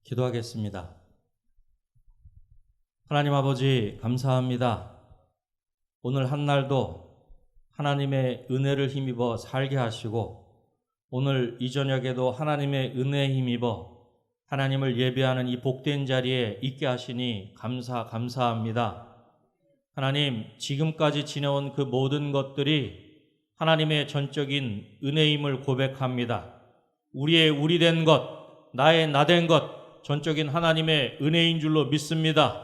기도하겠습니다. 하나님 아버지, 감사합니다. 오늘 한날도 하나님의 은혜를 힘입어 살게 하시고, 오늘 이 저녁에도 하나님의 은혜에 힘입어 하나님을 예배하는 이 복된 자리에 있게 하시니 감사합니다. 하나님, 지금까지 지내온 그 모든 것들이 하나님의 전적인 은혜임을 고백합니다. 우리의 우리 된 것, 나의 나 된 것, 전적인 하나님의 은혜인 줄로 믿습니다.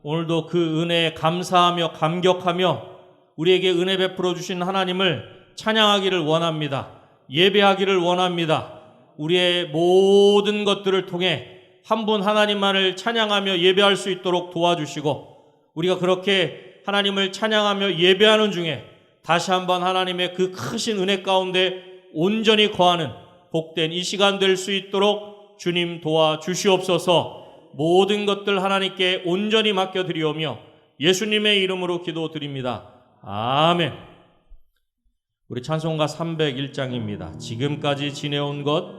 오늘도 그 은혜에 감사하며 감격하며 우리에게 은혜 베풀어 주신 하나님을 찬양하기를 원합니다. 예배하기를 원합니다. 우리의 모든 것들을 통해 한 분 하나님만을 찬양하며 예배할 수 있도록 도와주시고, 우리가 그렇게 하나님을 찬양하며 예배하는 중에 다시 한번 하나님의 그 크신 은혜 가운데 온전히 거하는 복된 이 시간 될 수 있도록 주님 도와주시옵소서. 모든 것들 하나님께 온전히 맡겨드리오며 예수님의 이름으로 기도드립니다. 아멘. 우리 찬송가 301장입니다. 지금까지 지내온 것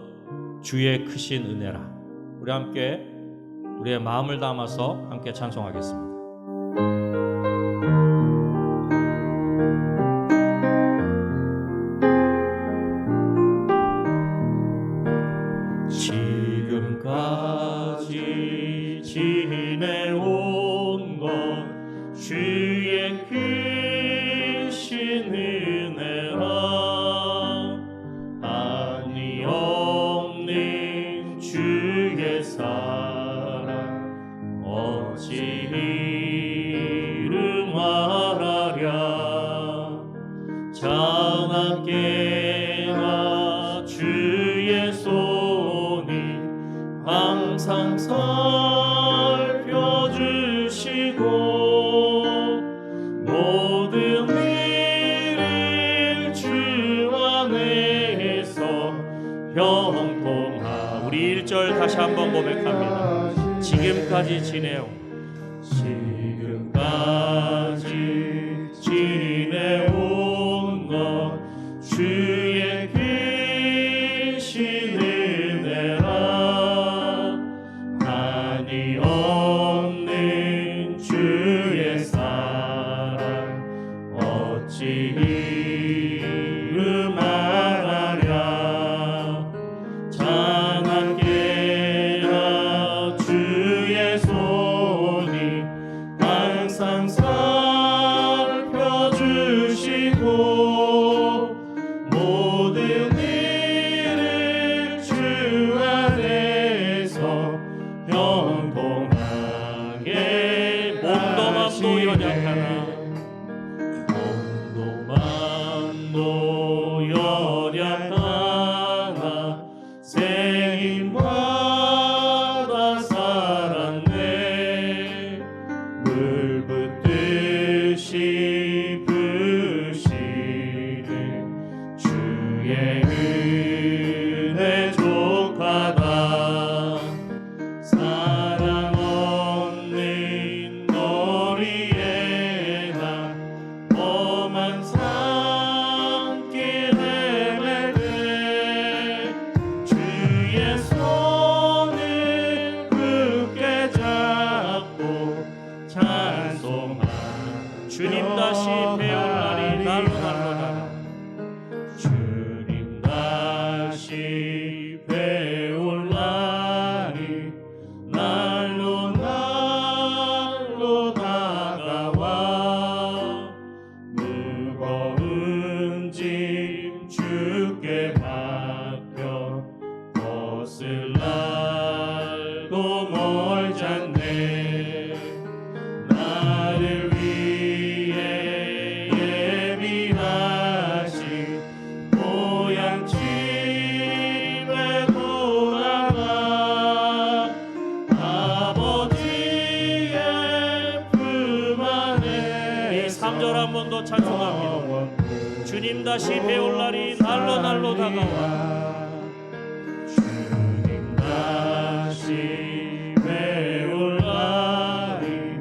주의 크신 은혜라. 우리 함께 우리의 마음을 담아서 함께 찬송하겠습니다. 지금까지 지내온 것 주의 크신 은혜라. 한이 없는 주의 사랑 어찌 이름 말하랴. 장하게나 주의 손이 항상 살펴주시고 모든 일을 주 안에서 형통하. 우리 1절 다시 한번 고백합니다. 지금까지 지내온 것 주의 크신 은혜라. 한이 없는 주의 사랑 어찌 이름 말하랴. 장하게나 주의 손이 항상 살펴주시고 모든 일을 주 안에서 형통하게. 몸도 맘도 연약하나 생임마다 살았네. 물 붓듯이 부시는 주의 은혜 족하다. 사랑 없는 거리에 나 험한 산길 헤매네. 주의 손을 굳게 잡고 찬송하. 주님 다시 배울 날이 날로 다가. 주님 다시 배울 날이 날로 다가와. 무거운 짐 주께 맡겨 벗을 날도 멀지 않네. 나를 위해 예비하신 고향 집에 돌아가. 아버지의 품 안에. 3절 한 번 더 찬송합니다. 주님 다시 배울 날이 날로 다가와. 주님 다시 배울 날이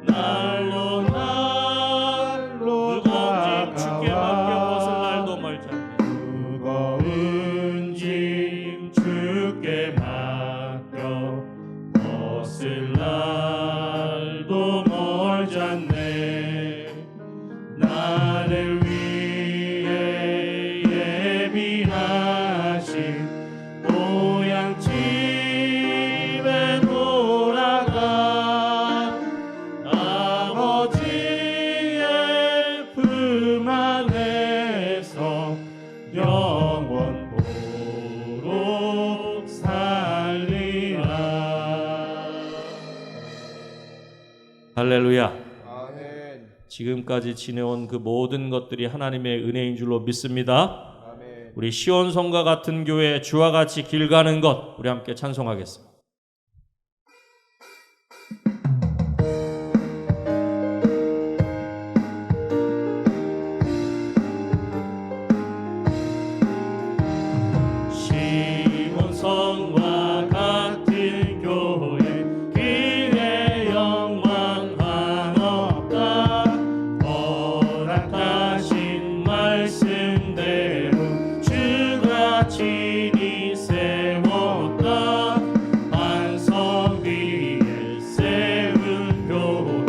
날로 다가와. 무거운 짐 주께 맡겨 벗을 날도 멀지 않네. 무거운 짐 주께 맡겨 집에 돌아가 아버지의 품 안에서 영원토록 살리라. 할렐루야. 아멘. 지금까지 지내온 그 모든 것들이 하나님의 은혜인 줄로 믿습니다. 아멘. 우리 시온성과 같은 교회, 주와 같이 길 가는 것, 우리 함께 찬송하겠습니다. 시온성과 같은 교회, 그의 영광 한없다. 허락하신 말씀대로 주가 친히 세웠다. 반석 위에 세운 교회,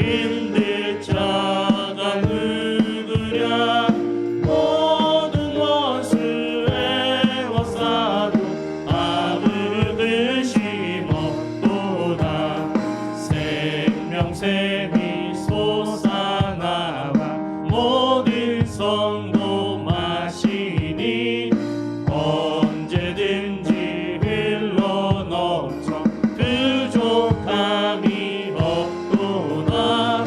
힘들 자가 누구랴. 모든 원수 애워싸도 아무 근심 없도다. 생명샘이 솟아나와 모든 성도 마시니 언제든지 흘러넘쳐 부족함이 없도다.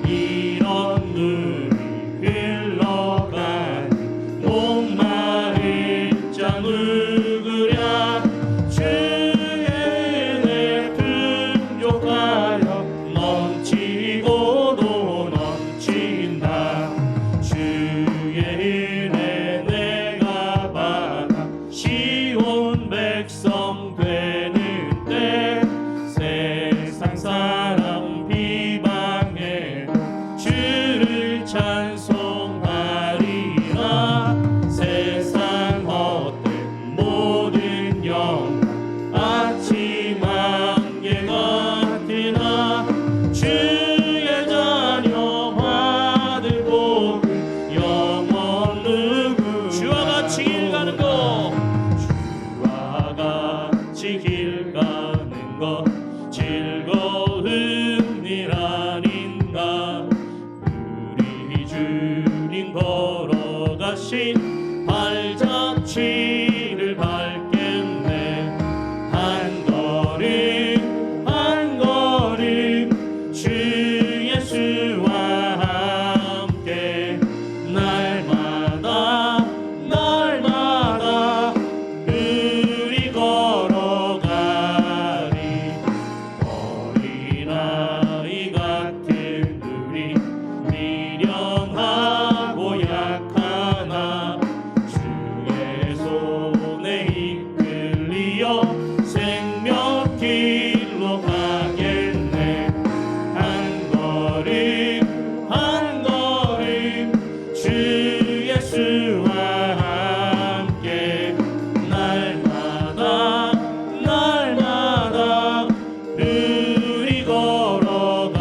이런 물이 흘러가니 목마를 자 누구랴. 주의 은혜 풍족하여 넘치고도 넘친다. 주의 은혜 내가 받아 시온 백성 되는 때 세상 사람 비방해 주를 찬송하리라. 세상 헛된 모든 영광 아침 안개 같으나 주의 자녀 받을 복을 영원 누구. 주와 같이 길 가는 것, 주와 같이 길 가는 것 즐거운 일 아닌가. 우리 주님 걸어가신 발자취를 밟겠네. 한 걸음 한 걸음 주 예수와 함께 날마다 날마다 우리 걸어가리. 어린아이 같은 우리 미련하고 약하나 주의 손에 이끌리어 생명길로 가겠네. 한 걸음 한 걸음 주 예수와 함께 날마다 날마다 우리 걸어가리.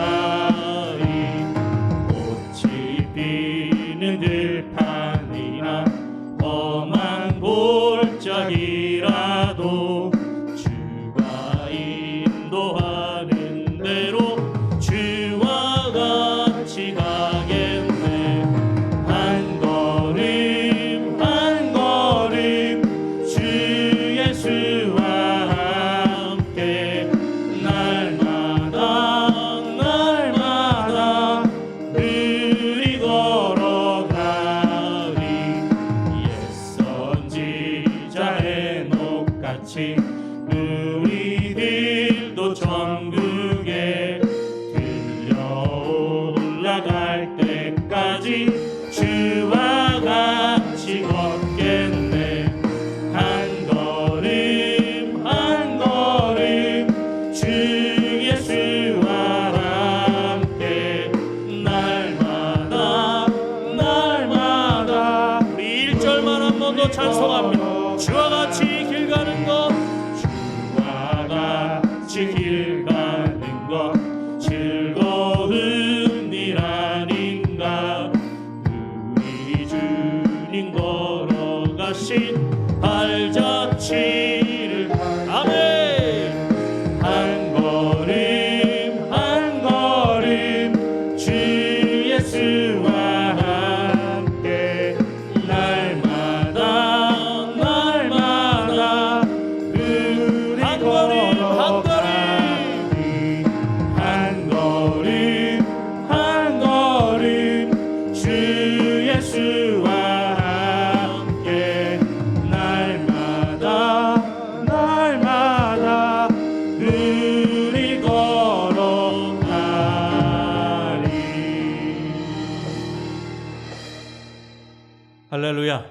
꽃이 피는 들판이나 험한 골짜기라도 주가 인도하는 대로 주와 같이 가겠네. 한 걸음 한 걸음 주 예수와 함께 날마다 날마다 우리 걸어가리. 옛 선지자의 녹같이 우리들도 천국에 들려 올라갈 때까지 주와 같이 걷겠네. 한 걸음 한 걸음 주 예수와 함께 날마다 날마다. 우리 1절만 한 번 더 찬송합니다. 주와 같이 길 가는 것, 주와 같이 길 가는 것 즐거운 일 아닌가. 우리 주님 걸어가신 발자취를 우리 걸어가리. 할렐루야.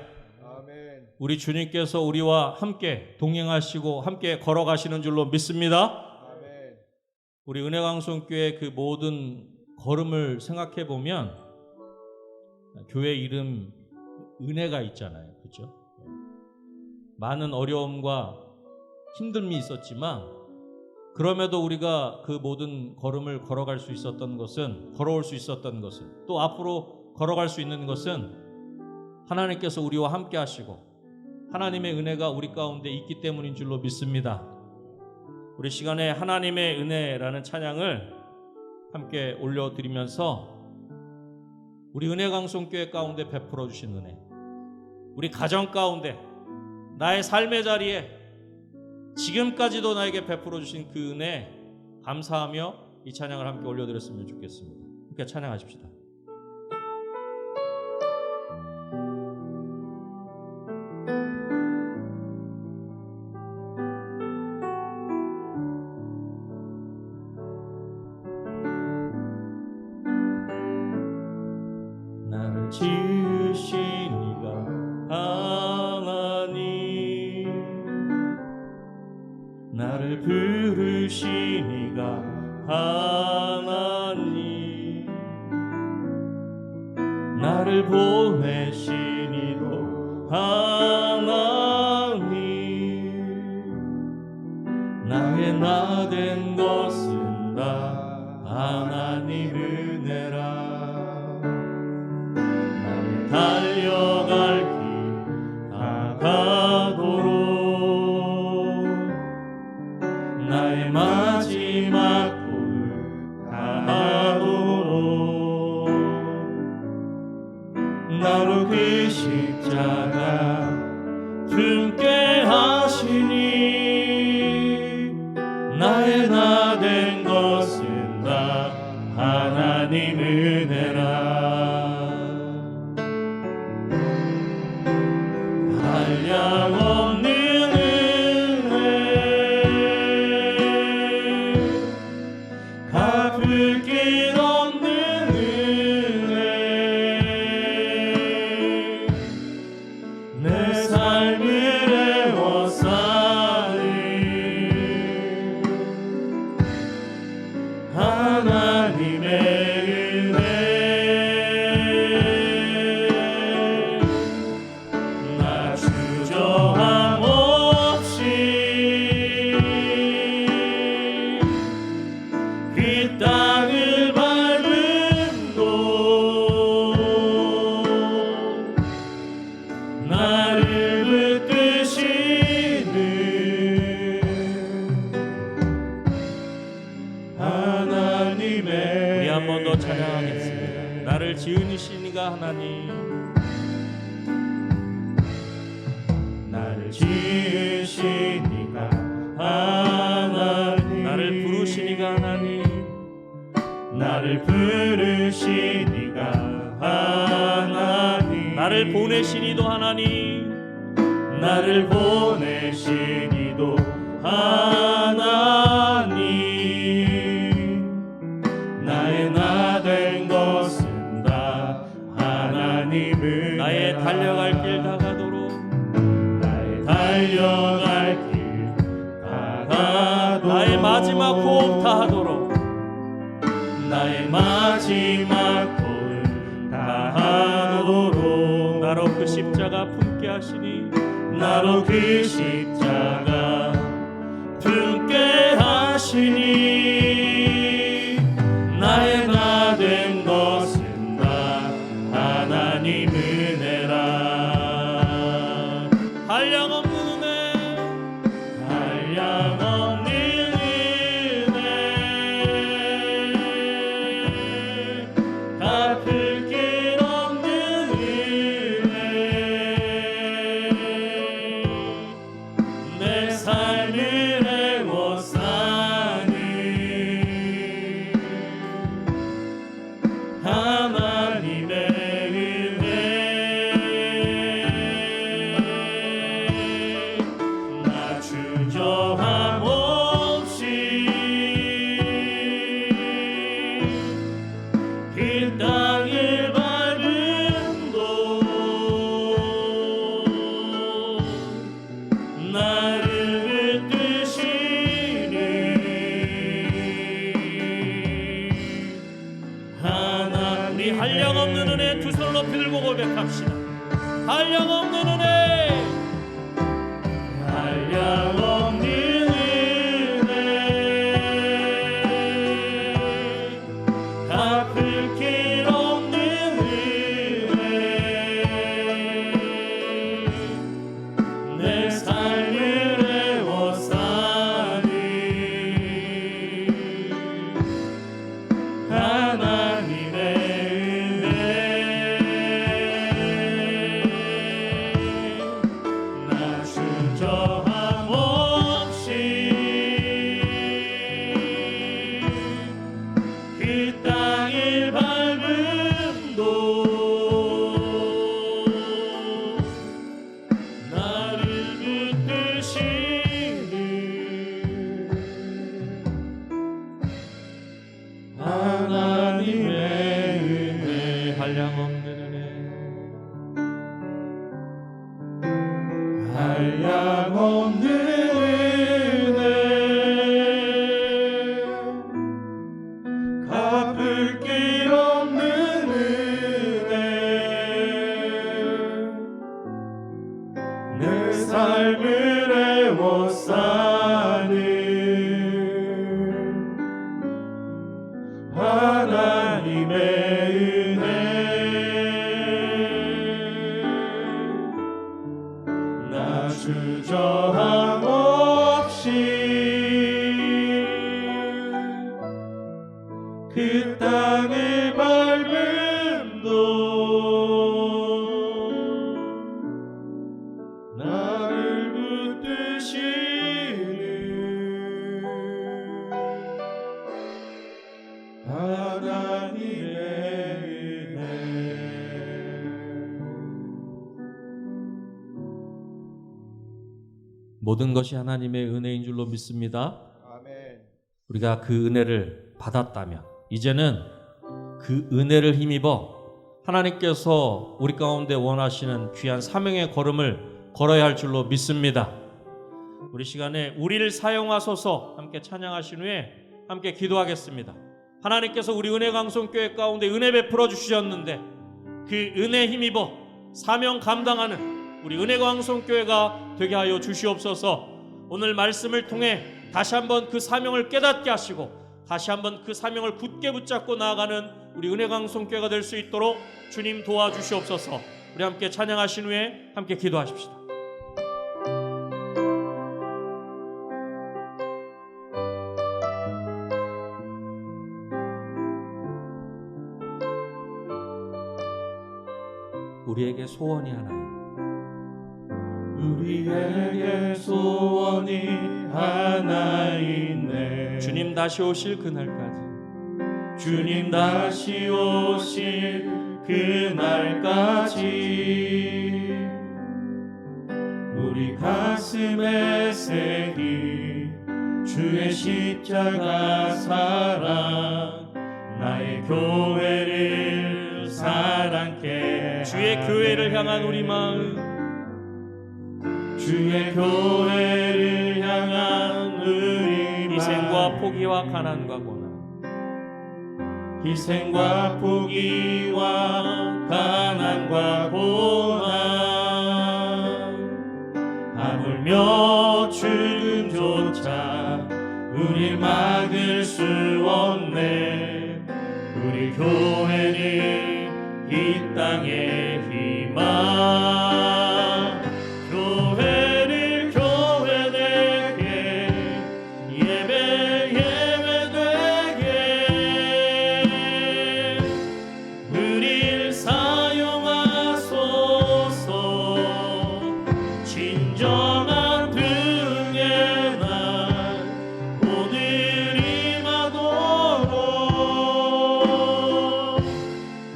아멘. 우리 주님께서 우리와 함께 동행하시고 함께 걸어가시는 줄로 믿습니다. 아멘. 우리 은혜강성교회 그 모든 걸음을 생각해 보면 교회 이름 은혜가 있잖아요. 그렇죠? 많은 어려움과 힘듦이 있었지만 그럼에도 우리가 그 모든 걸음을 걸어올 수 있었던 것은 또 앞으로 걸어갈 수 있는 것은 하나님께서 우리와 함께 하시고 하나님의 은혜가 우리 가운데 있기 때문인 줄로 믿습니다. 우리 시간에 하나님의 은혜라는 찬양을 함께 올려드리면서 우리 은혜강성교회 가운데 베풀어 주신 은혜, 우리 가정 가운데 나의 삶의 자리에 지금까지도 나에게 베풀어 주신 그 은혜 감사하며 이 찬양을 함께 올려드렸으면 좋겠습니다. 함께 찬양하십시다. 나를 지으신 이가 하나님, 나를 부르신 이가 하나님, 나를 보내신 이도 하나님, 나의 나 된 것은 다 하나님 은혜라. 달려갈 길 다가도록 나의 마지막 골 다하도록 나로 그 십자가 품게 하시니 나의 나 된 것은 다 하나님 은혜라. 한량없는 은혜, 갚을 길 없는 은혜, 내 삶을 애워싸는 하나님의 땅을 밟은 곳 나를 붙드시는 하나님의 우리 한 번 더 찬양하겠습니다. 나를 지으신 이가 하나님, 나를 지으신 이가 하나님, 나를 부르신 이가 하나님, 나를 부르신 이가 하나님, 나를 보내신 이도 하나님, 나를 보내신 이도 하나님, 나의 나 된 것은 다 하나님 은혜라. 나의 달려갈 길 다가도록, 나의 달려갈 길 다가도록, 나의 마지막 호흡 다하도록, 나의 마지막 골 다하도록 나로 그 십자가 품게 하시니, 나로 그 십자가 품게 하시니, 나의 나 된 것은 다 하나님 은혜라. 한량없는 은혜, 한량없는 갚을 길 없는 은혜, 내 삶을 애워싸는 하나님의 은혜, 나 주저함 고백합시다. 한량없는 은혜, 한량없는 은혜, 갚을 길 없는 은혜, 내 삶을 애워싸니 하나님의 은혜, 나 주저함 없이 그 땅을 밟음도 나를 붙드시는 하나님의 은혜, 한량없는 은혜, 한량없는 은혜, 갚을 길 없는 은혜, 내 삶을 애워싸는 하나님의 은혜, 나 주저함 없이 그 땅을 밟음도 나를 붙드시는 하나님의 은혜. 모든 것이 하나님의 은혜인 줄로 믿습니다. 아멘. 우리가 그 은혜를 받았다면 이제는 그 은혜를 힘입어 하나님께서 우리 가운데 원하시는 귀한 사명의 걸음을 걸어야 할 줄로 믿습니다. 우리 시간에 우리를 사용하소서 함께 찬양하신 후에 함께 기도하겠습니다. 하나님께서 우리 은혜강성교회 가운데 은혜 베풀어 주셨는데 그 은혜 힘입어 사명 감당하는 우리 은혜강성교회가 되게 하여 주시옵소서. 오늘 말씀을 통해 다시 한번 그 사명을 깨닫게 하시고 다시 한번 그 사명을 굳게 붙잡고 나아가는 우리 은혜강성교회가 될 수 있도록 주님 도와주시옵소서. 우리 함께 찬양하신 후에 함께 기도하십시다. 우리에게 소원이 하나 있네. 우리에게 소원이 하나 있네. 주님 다시 오실 그날까지, 주님 다시 오실 그날까지 우리 가슴에 새긴 주의 십자가 사랑, 나의 교회를 사랑케 주의 교회를 향한 우리 마음, 주의 교회를 향한 우리 희생과 포기와 가난과 고난, 희생과 포기와 가난과 고난, 하물며 죽음조차 우릴 막을 수 없네. 우리 교회는 이 땅의 희망, 교회를 교회되게 예배 예배되게 우릴 사용하소서. 진정한 등의 날 오늘 임하도록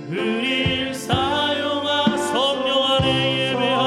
우릴 사용하 성령 안에 예배하며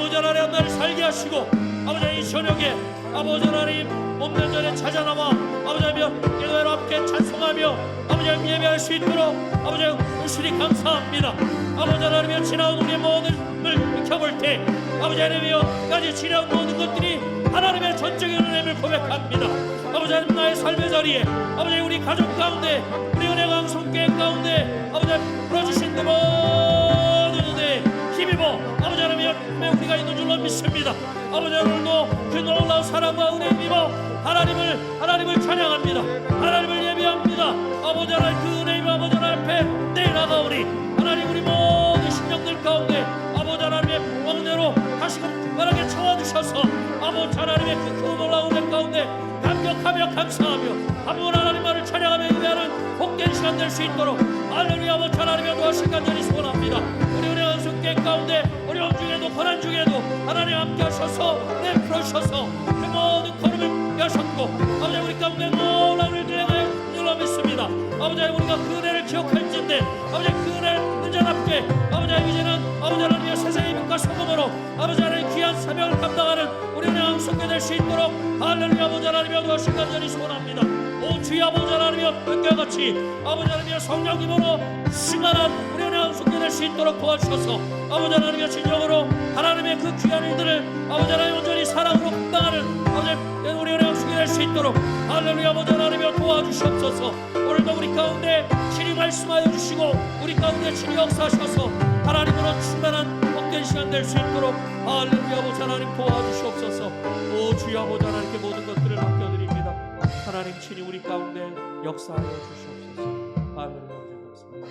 아버지 하나님 나를 살게 하시고 아버지 이 저녁에 아버지 하나님 없는 전에 찾아나와 아버지 하나님 기도회로 함께 찬송하며 아버지 하나님 예배할 수 있도록 아버지 하나님 주님 감사합니다. 아버지 하나님이여 지나온 우리의 모든을 켜볼 때 아버지 하나님이여까지 지나온 모든 것들이 하나님의 전적인 은혜를 고백합니다. 아버지 하나님 나의 삶의 자리에 아버지 우리 가족 가운데 우리 은혜 강성교회 가운데 아버지 하나님 풀어주신 그 모든 은혜에 힘입어 아버지 하나님이여 우리가 있는 줄로 믿습니다. 아버지 오늘도 그 놀라운 사랑과 은혜에 힘입어 하나님을 찬양합니다. 하나님을 예배합니다. 아버지 하나님 그 은혜의 아버지 하나님 앞에 내나가오니 하나님 우리 모든 심령들 가운데 아버지 하나님의 왕래로 다시금 특별하게 채워주셔서 아버지 하나님의 그 놀라운 은혜 가운데 감격하며 감사하며 아버지 하나님만을 찬양하며 예배하는 복된 시간 될 수 있도록 할렐루야 아버지 하나님의 도와주신 간절히 소원합니다. 우리 은혜 한성교회 가운데 어려움 중에도 고난 중에도 하나님 함께 하셔서 은혜 풀어주셔서 그 모든 걸음을 여셨고 아버지 우리 가운데 놀라운 일들을 줄로 믿습니다. 아버지 우리가 그 은혜를 기억할진데 아버지 그 은혜를 있는 자답게 아버지 이제는 아버지 하나님의 세상의 빛과 소금으로 아버지 하나님 귀한 사명을 감당하는 우리 은혜 한성교회 될 수 있도록 할렐루야 아버지 하나님의 도와주신 간절히 소원합니다. 오 주의 아버지 하나님이여 그때와 같이 아버지 하나님이여 성령 힘으로 충만한 우리 은혜 한성교회 될 수 있도록 도와주셔서 아버지 하나님이여 진정으로 하나님의 그 귀한 일들을 아버지 하나님 온전히 사랑으로 감당하는 아버지 우리 은혜 한성교회 될 수 있도록 할렐루야 아버지 하나님이여 도와주시옵소서. 오늘도 우리 가운데 친히 말씀하여 주시고 우리 가운데 친히 역사하셔서 하나님으로 충만한 복된 시간 될 수 있도록 할렐루야 아버지 하나님 도와주시옵소서. 오 주여 아버지 하나님께 모든 것들을 맡겨드립니다. 하나님 친히 우리 가운데 역사하여 주시옵소서. 할렐루야 감사합니다.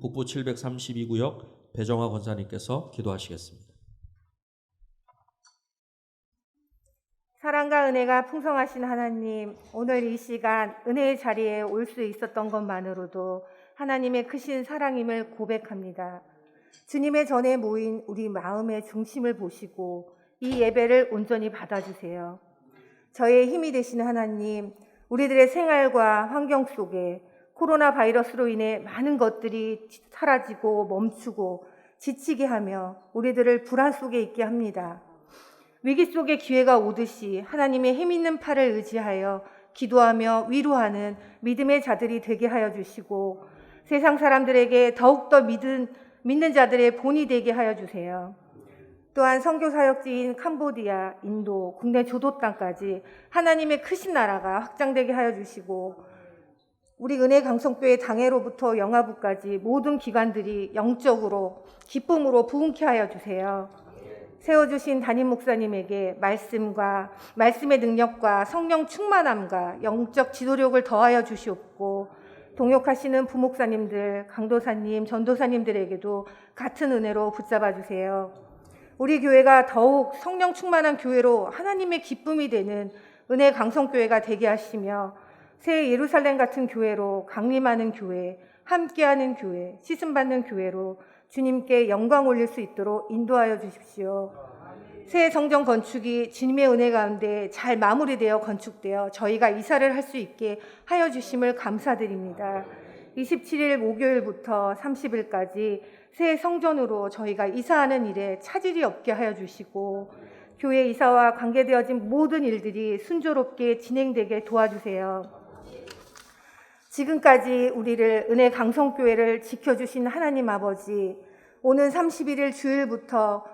북부 732구역 배정화 권사님께서 기도하시겠습니다. 사랑과 은혜가 풍성하신 하나님, 오늘 이 시간 은혜의 자리에 올 수 있었던 것만으로도 하나님의 크신 사랑임을 고백합니다. 주님의 전에 모인 우리 마음의 중심을 보시고 이 예배를 온전히 받아주세요. 저의 힘이 되시는 하나님, 우리들의 생활과 환경 속에 코로나 바이러스로 인해 많은 것들이 사라지고 멈추고 지치게 하며 우리들을 불안 속에 있게 합니다. 위기 속에 기회가 오듯이 하나님의 힘있는 팔을 의지하여 기도하며 위로하는 믿음의 자들이 되게 하여 주시고 세상 사람들에게 더욱더 믿는 자들의 본이 되게 하여 주세요. 또한 선교 사역지인 캄보디아, 인도, 국내 조도 땅까지 하나님의 크신 나라가 확장되게 하여 주시고 우리 은혜 강성교회 당회로부터 영화부까지 모든 기관들이 영적으로 기쁨으로 부흥케 하여 주세요. 세워주신 담임 목사님에게 말씀과 말씀의 능력과 성령 충만함과 영적 지도력을 더하여 주시옵고 동역하시는 부목사님들, 강도사님, 전도사님들에게도 같은 은혜로 붙잡아 주세요. 우리 교회가 더욱 성령 충만한 교회로 하나님의 기쁨이 되는 은혜 강성교회가 되게 하시며 새 예루살렘 같은 교회로 강림하는 교회, 함께하는 교회, 씻음받는 교회로 주님께 영광 올릴 수 있도록 인도하여 주십시오. 새 성전 건축이 주님의 은혜 가운데 잘 마무리되어 건축되어 저희가 이사를 할 수 있게 하여 주심을 감사드립니다. 27일 목요일부터 30일까지 새 성전으로 저희가 이사하는 일에 차질이 없게 하여 주시고 교회 이사와 관계되어진 모든 일들이 순조롭게 진행되게 도와주세요. 지금까지 우리를 은혜 강성교회를 지켜주신 하나님 아버지, 오는 31일 주일부터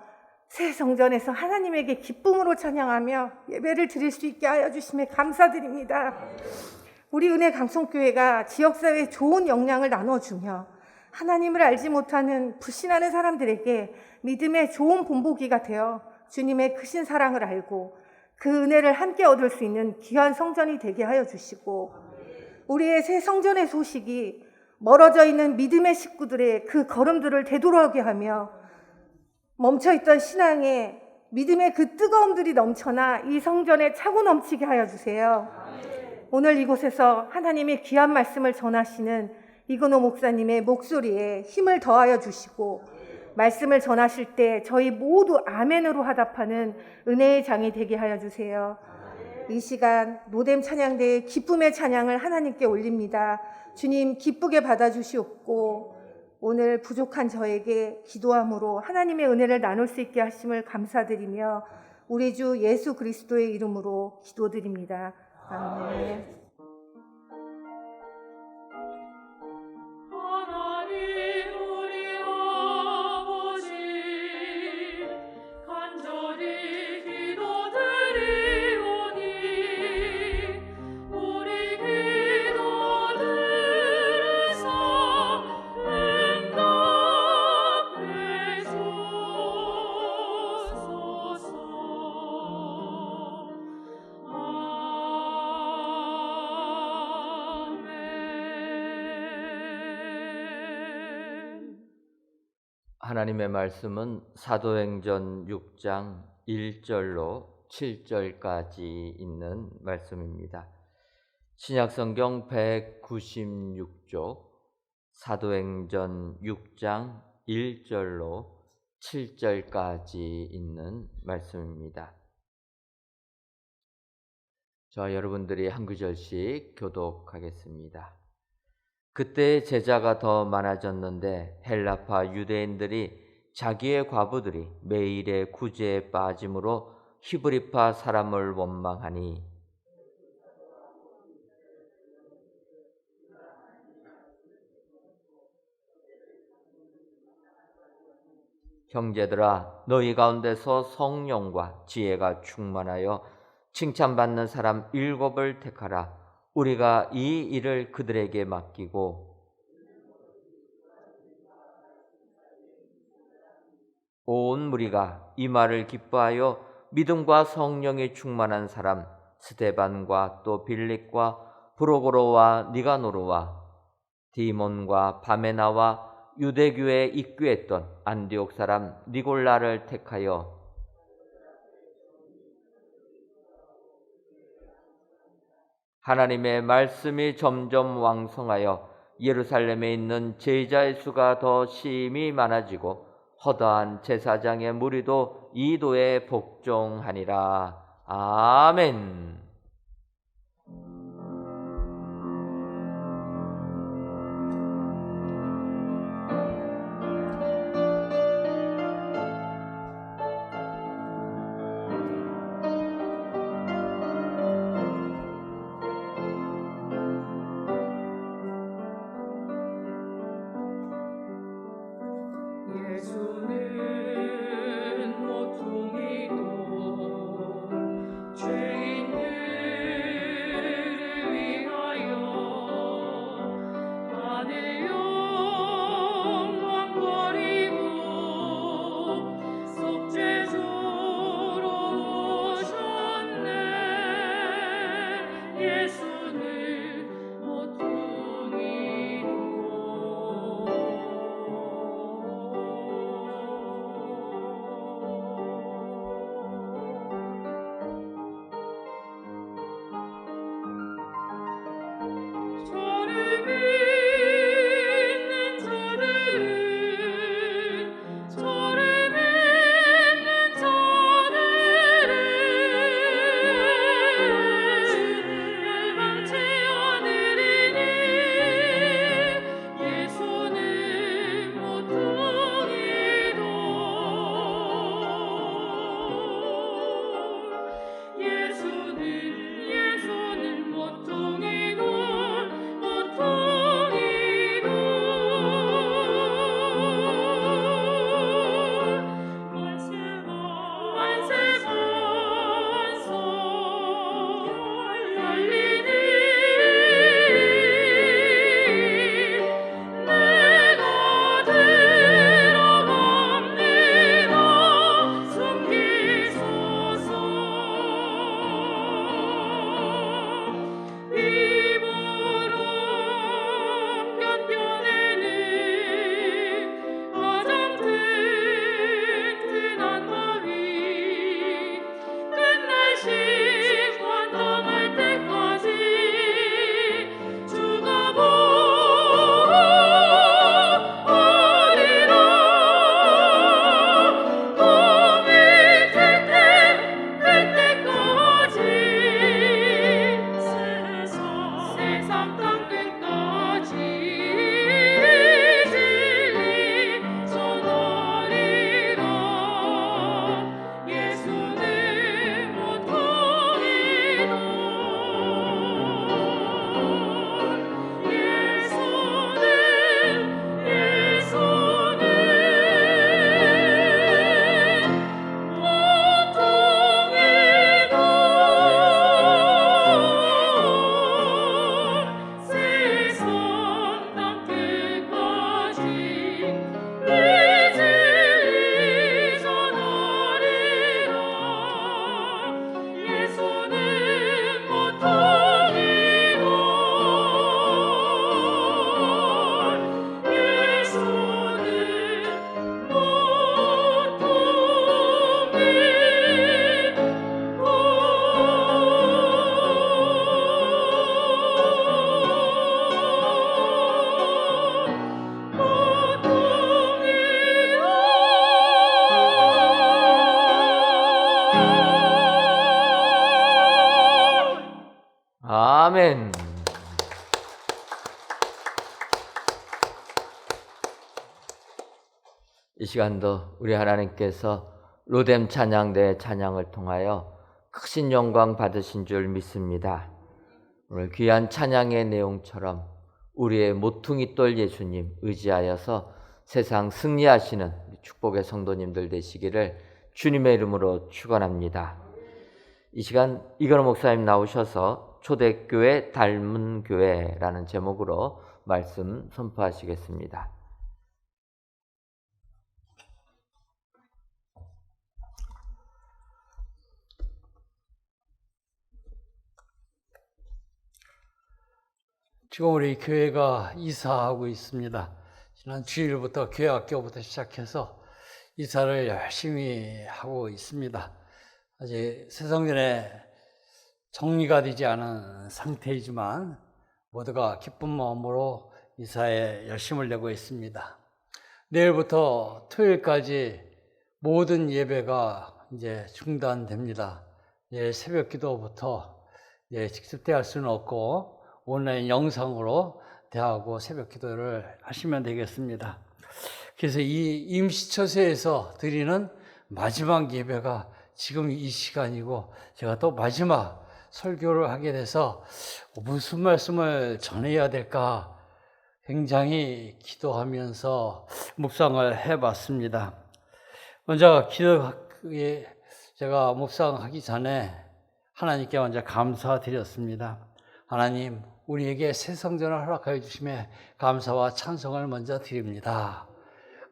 새 성전에서 하나님에게 기쁨으로 찬양하며 예배를 드릴 수 있게 하여 주심에 감사드립니다. 우리 은혜 강성교회가 지역사회에 좋은 영향을 나눠주며 하나님을 알지 못하는 불신하는 사람들에게 믿음의 좋은 본보기가 되어 주님의 크신 사랑을 알고 그 은혜를 함께 얻을 수 있는 귀한 성전이 되게 하여 주시고 우리의 새 성전의 소식이 멀어져 있는 믿음의 식구들의 그 걸음들을 되돌아오게 하며 멈춰있던 신앙에 믿음의 그 뜨거움들이 넘쳐나 이 성전에 차고 넘치게 하여 주세요. 오늘 이곳에서 하나님의 귀한 말씀을 전하시는 이근호 목사님의 목소리에 힘을 더하여 주시고 말씀을 전하실 때 저희 모두 아멘으로 화답하는 은혜의 장이 되게 하여 주세요. 이 시간 노뎀 찬양대의 기쁨의 찬양을 하나님께 올립니다. 주님 기쁘게 받아주시옵고 오늘 부족한 저에게 기도함으로 하나님의 은혜를 나눌 수 있게 하심을 감사드리며 우리 주 예수 그리스도의 이름으로 기도드립니다. 아멘. 하나님 우리 아버지 간절히 기도드리오니 우리 기도 들으사 응답해 주소서. 아멘. 하나님의 말씀은 사도행전 6장 1절로 7절까지 있는 말씀입니다. 신약성경 196쪽 사도행전 6장 1절로 7절까지 있는 말씀입니다. 저 여러분들이 한 구절씩 교독하겠습니다. 그때 제자가 더 많아졌는데 헬라파 유대인들이 자기의 과부들이 매일의 구제에 빠짐으로 히브리파 사람을 원망하니 형제들아 너희 가운데서 성령과 지혜가 충만하여 칭찬받는 사람 7을 택하라. 우리가 이 일을 그들에게 맡기고 온 무리가 이 말을 기뻐하여 믿음과 성령이 충만한 사람 스데반과 또 빌립과 브로고로와 니가노르와 디몬과 바메나와 유대교에 입교했던 안디옥 사람 니골라를 택하여 하나님의 말씀이 점점 왕성하여 예루살렘에 있는 제자의 수가 더 심히 많아지고 허다한 제사장의 무리도 이도에 복종하니라. 아멘. 예수는 모퉁이돌 죄인들을 위하여 하늘 영광 버리고 속죄주로 오셨네. 예수는 모퉁이돌 이 시간도 우리 하나님께서 로뎀 찬양대 찬양을 통하여 크신 영광 받으신 줄 믿습니다. 오늘 귀한 찬양의 내용처럼 우리의 모퉁이 돌 예수님 의지하여서 세상 승리하시는 축복의 성도님들 되시기를 주님의 이름으로 축원합니다. 이 시간 이건호 목사님 나오셔서 초대교회 닮은 교회라는 제목으로 말씀 선포하시겠습니다. 지금 우리 교회가 이사하고 있습니다. 지난 주일부터 교회 학교부터 시작해서 이사를 열심히 하고 있습니다. 아직 새성전에 정리가 되지 않은 상태이지만 모두가 기쁜 마음으로 이사에 열심을 내고 있습니다. 내일부터 토요일까지 모든 예배가 이제 중단됩니다. 내일 새벽 기도부터 직접 대할 수는 없고 온라인 영상으로 대하고 새벽 기도를 하시면 되겠습니다. 그래서 이 임시처소에서 드리는 마지막 예배가 지금 이 시간이고, 제가 또 마지막 설교를 하게 돼서 무슨 말씀을 전해야 될까 굉장히 기도하면서 묵상을 해봤습니다. 먼저 제가 묵상하기 전에 하나님께 먼저 감사드렸습니다. 하나님, 우리에게 새 성전을 허락하여 주심에 감사와 찬송을 먼저 드립니다.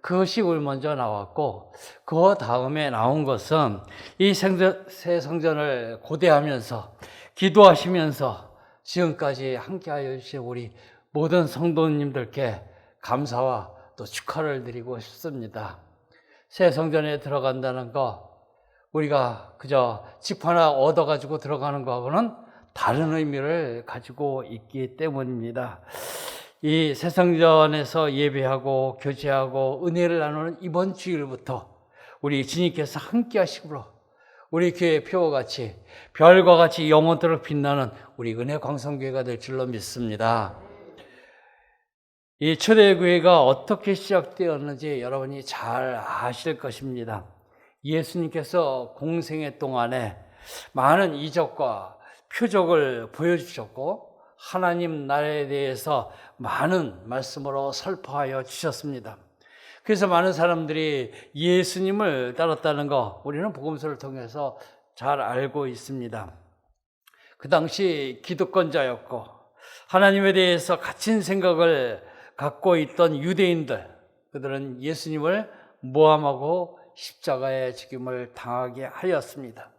그것이 우리 먼저 나왔고, 그 다음에 나온 것은 이 새 성전을 고대하면서 기도하시면서 지금까지 함께하여 주신 우리 모든 성도님들께 감사와 또 축하를 드리고 싶습니다. 새 성전에 들어간다는 거, 우리가 그저 집 하나 얻어가지고 들어가는 거하고는 다른 의미를 가지고 있기 때문입니다. 이 새 성전에서 예배하고 교제하고 은혜를 나누는 이번 주일부터 우리 주님께서 함께 하심으로 우리 교회 표와 같이 별과 같이 영원토록 빛나는 우리 은혜 광성교회가 될 줄로 믿습니다. 이 초대교회가 어떻게 시작되었는지 여러분이 잘 아실 것입니다. 예수님께서 공생애 동안에 많은 이적과 표적을 보여주셨고 하나님 나라에 대해서 많은 말씀으로 설파하여 주셨습니다. 그래서 많은 사람들이 예수님을 따랐다는 거 우리는 복음서를 통해서 잘 알고 있습니다. 그 당시 기득권자였고 하나님에 대해서 갇힌 생각을 갖고 있던 유대인들, 그들은 예수님을 모함하고 십자가의 죽임을 당하게 하였습니다.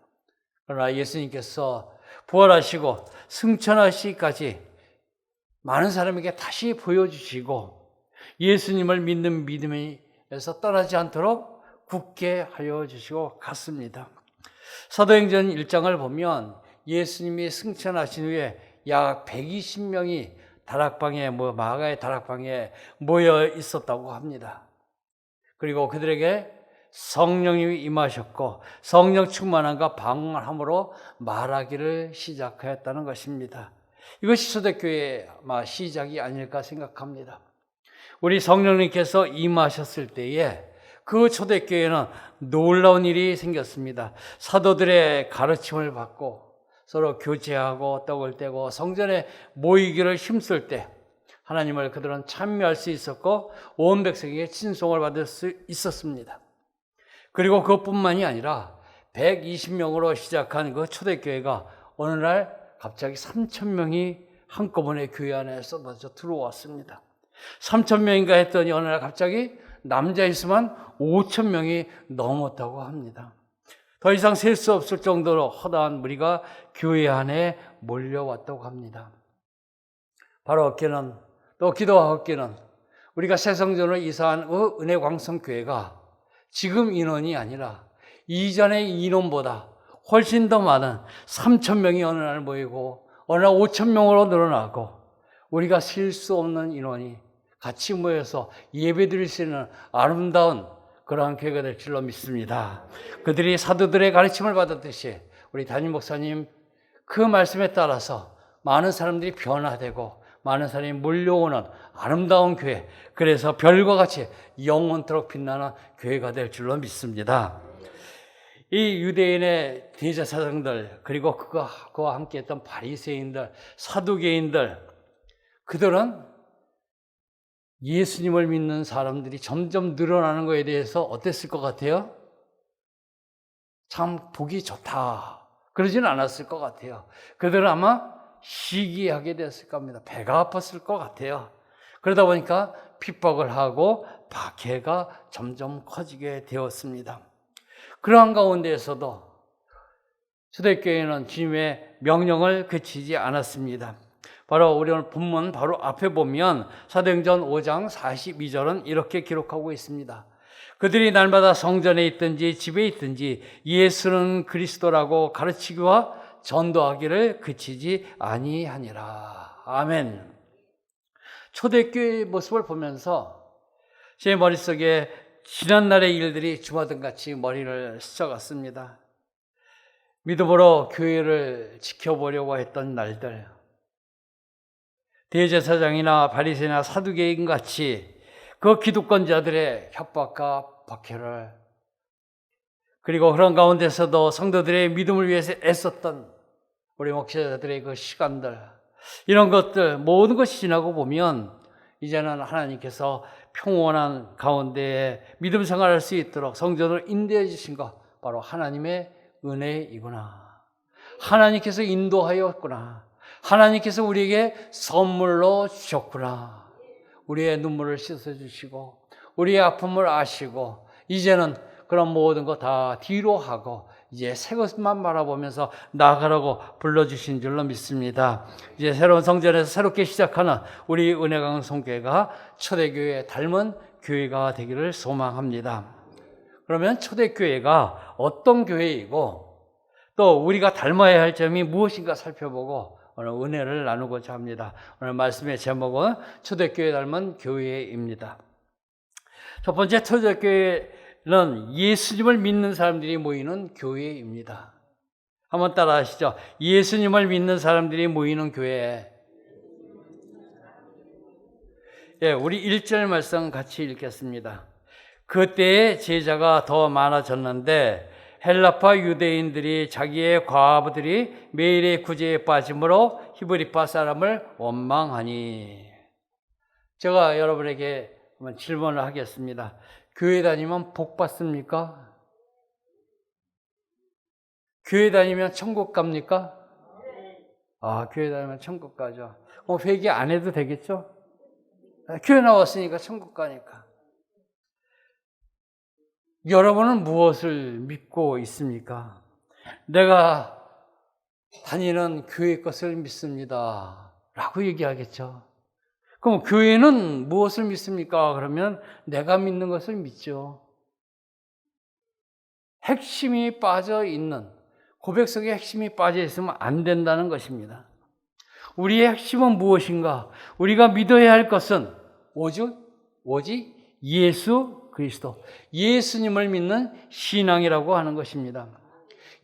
그러나 예수님께서 부활하시고 승천하시기까지 많은 사람에게 다시 보여주시고 예수님을 믿는 믿음에서 떠나지 않도록 굳게 하여 주시고 갔습니다. 사도행전 1장을 보면 예수님이 승천하신 후에 약 120명이 마가의 다락방에 모여 있었다고 합니다. 그리고 그들에게 성령님이 임하셨고 성령 충만함과 방언함으로 말하기를 시작하였다는 것입니다. 이것이 초대교회의 시작이 아닐까 생각합니다. 우리 성령님께서 임하셨을 때에 그 초대교회는 놀라운 일이 생겼습니다. 사도들의 가르침을 받고 서로 교제하고 떡을 떼고 성전에 모이기를 힘쓸 때 하나님을 그들은 참여할 수 있었고 온 백성에게 친송을 받을 수 있었습니다. 그리고 그것뿐만이 아니라 120명으로 시작한 그 초대교회가 어느 날 갑자기 3,000명이 한꺼번에 교회 안에 쏟아져 들어왔습니다. 3,000명인가 했더니 어느 날 갑자기 남자 있으면 5,000명이 넘었다고 합니다. 더 이상 셀 수 없을 정도로 허다한 무리가 교회 안에 몰려왔다고 합니다. 바로 어깨는 또 기도와 어깨는 우리가 새 성전으로 이사한 은혜 광성교회가 지금 인원이 아니라 이전의 인원보다 훨씬 더 많은 3,000명이 어느 날 모이고 어느 날 5,000명으로 늘어나고 우리가 셀 수 없는 인원이 같이 모여서 예배드릴 수 있는 아름다운 그러한 교회가 될 줄로 믿습니다. 그들이 사도들의 가르침을 받았듯이 우리 담임 목사님 그 말씀에 따라서 많은 사람들이 변화되고 많은 사람이 몰려오는 아름다운 교회, 그래서 별과 같이 영원토록 빛나는 교회가 될 줄로 믿습니다. 이 유대인의 대제사장들, 그리고 그와 함께했던 바리새인들, 사두개인들, 그들은 예수님을 믿는 사람들이 점점 늘어나는 것에 대해서 어땠을 것 같아요? 참 보기 좋다, 그러진 않았을 것 같아요. 그들은 아마 시기하게 됐을 겁니다. 배가 아팠을 것 같아요. 그러다 보니까 핍박을 하고 박해가 점점 커지게 되었습니다. 그러한 가운데에서도 초대교회는 주님의 명령을 그치지 않았습니다. 바로 우리 오늘 본문 바로 앞에 보면 사도행전 5장 42절은 이렇게 기록하고 있습니다. 그들이 날마다 성전에 있든지 집에 있든지 예수는 그리스도라고 가르치기와 전도하기를 그치지 아니하니라. 아멘. 초대교회의 모습을 보면서 제 머릿속에 지난날의 일들이 주마등같이 머리를 스쳐갔습니다. 믿음으로 교회를 지켜보려고 했던 날들, 대제사장이나 바리새나 사두개인 같이 그 기득권자들의 협박과 박해를, 그리고 그런 가운데서도 성도들의 믿음을 위해서 애썼던 우리 목회자들의 그 시간들, 이런 것들 모든 것이 지나고 보면 이제는 하나님께서 평온한 가운데에 믿음 생활할 수 있도록 성전을 인도해 주신 것, 바로 하나님의 은혜이구나. 하나님께서 인도하였구나. 하나님께서 우리에게 선물로 주셨구나. 우리의 눈물을 씻어주시고 우리의 아픔을 아시고 이제는 그런 모든 거 다 뒤로 하고 이제 새 것만 바라보면서 나아가라고 불러주신 줄로 믿습니다. 이제 새로운 성전에서 새롭게 시작하는 우리 은혜강 성교회가 초대교회에 닮은 교회가 되기를 소망합니다. 그러면 초대교회가 어떤 교회이고 또 우리가 닮아야 할 점이 무엇인가 살펴보고 오늘 은혜를 나누고자 합니다. 오늘 말씀의 제목은 초대교회 닮은 교회입니다. 첫 번째, 초대교회는 예수님을 믿는 사람들이 모이는 교회입니다. 한번 따라 하시죠. 예수님을 믿는 사람들이 모이는 교회. 우리 1절 말씀 같이 읽겠습니다. 그때의 제자가 더 많아졌는데 헬라파 유대인들이 자기의 과부들이 매일의 구제에 빠짐으로 히브리파 사람을 원망하니. 제가 여러분에게 한번 질문을 하겠습니다. 교회 다니면 복 받습니까? 교회 다니면 천국 갑니까? 교회 다니면 천국 가죠. 회개 안 해도 되겠죠? 교회 나왔으니까 천국 가니까. 여러분은 무엇을 믿고 있습니까? 내가 다니는 교회 것을 믿습니다 라고 얘기하겠죠. 그럼 교회는 무엇을 믿습니까? 그러면 내가 믿는 것을 믿죠. 핵심이 빠져 있는, 고백 속에 핵심이 빠져 있으면 안 된다는 것입니다. 우리의 핵심은 무엇인가? 우리가 믿어야 할 것은 오직 예수 그리스도, 예수님을 믿는 신앙이라고 하는 것입니다.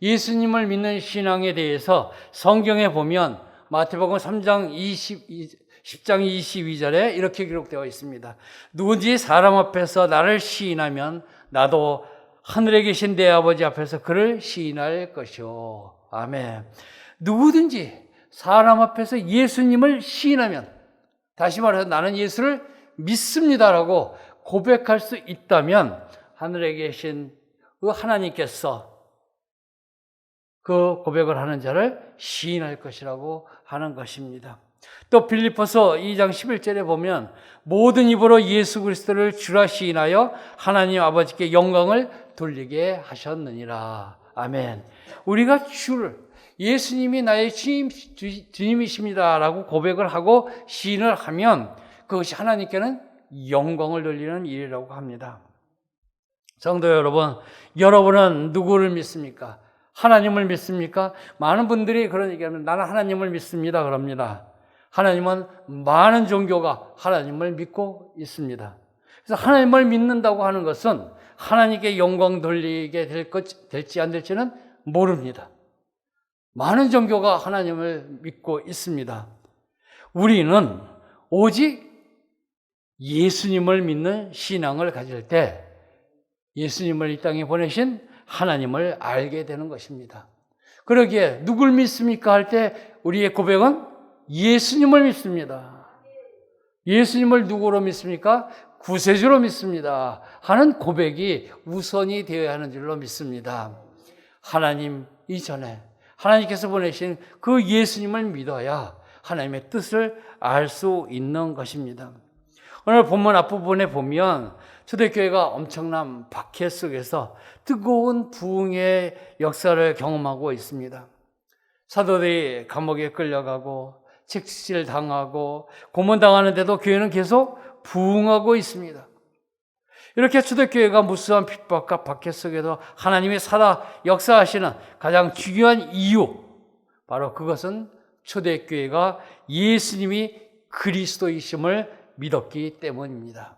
예수님을 믿는 신앙에 대해서 성경에 보면 마태복음 10장 22절에 이렇게 기록되어 있습니다. 누구든지 사람 앞에서 나를 시인하면 나도 하늘에 계신 내 아버지 앞에서 그를 시인할 것이요. 아멘. 누구든지 사람 앞에서 예수님을 시인하면, 다시 말해서 나는 예수를 믿습니다라고 고백할 수 있다면 하늘에 계신 그 하나님께서 그 고백을 하는 자를 시인할 것이라고 하는 것입니다. 또 빌립보서 2장 11절에 보면 모든 입으로 예수 그리스도를 주라 시인하여 하나님 아버지께 영광을 돌리게 하셨느니라. 아멘. 우리가 주를, 예수님이 나의 주님이십니다라고 고백을 하고 시인을 하면 그것이 하나님께는 영광을 돌리는 일이라고 합니다. 성도 여러분, 여러분은 누구를 믿습니까? 하나님을 믿습니까? 많은 분들이 그런 얘기하면 나는 하나님을 믿습니다 그럽니다. 하나님은 많은 종교가 하나님을 믿고 있습니다. 그래서 하나님을 믿는다고 하는 것은 하나님께 영광 돌리게 될지 안 될지는 모릅니다. 많은 종교가 하나님을 믿고 있습니다. 우리는 오직 예수님을 믿는 신앙을 가질 때 예수님을 이 땅에 보내신 하나님을 알게 되는 것입니다. 그러기에 누굴 믿습니까? 할 때 우리의 고백은 예수님을 믿습니다. 예수님을 누구로 믿습니까? 구세주로 믿습니다. 하는 고백이 우선이 되어야 하는 줄로 믿습니다. 하나님 이전에 하나님께서 보내신 그 예수님을 믿어야 하나님의 뜻을 알 수 있는 것입니다. 오늘 본문 앞부분에 보면 초대교회가 엄청난 박해 속에서 뜨거운 부흥의 역사를 경험하고 있습니다. 사도들이 감옥에 끌려가고 책실당하고 고문당하는데도 교회는 계속 부흥하고 있습니다. 이렇게 초대교회가 무수한 핍박과 박해 속에서 하나님이 살아 역사하시는 가장 중요한 이유, 바로 그것은 초대교회가 예수님이 그리스도이심을 믿었기 때문입니다.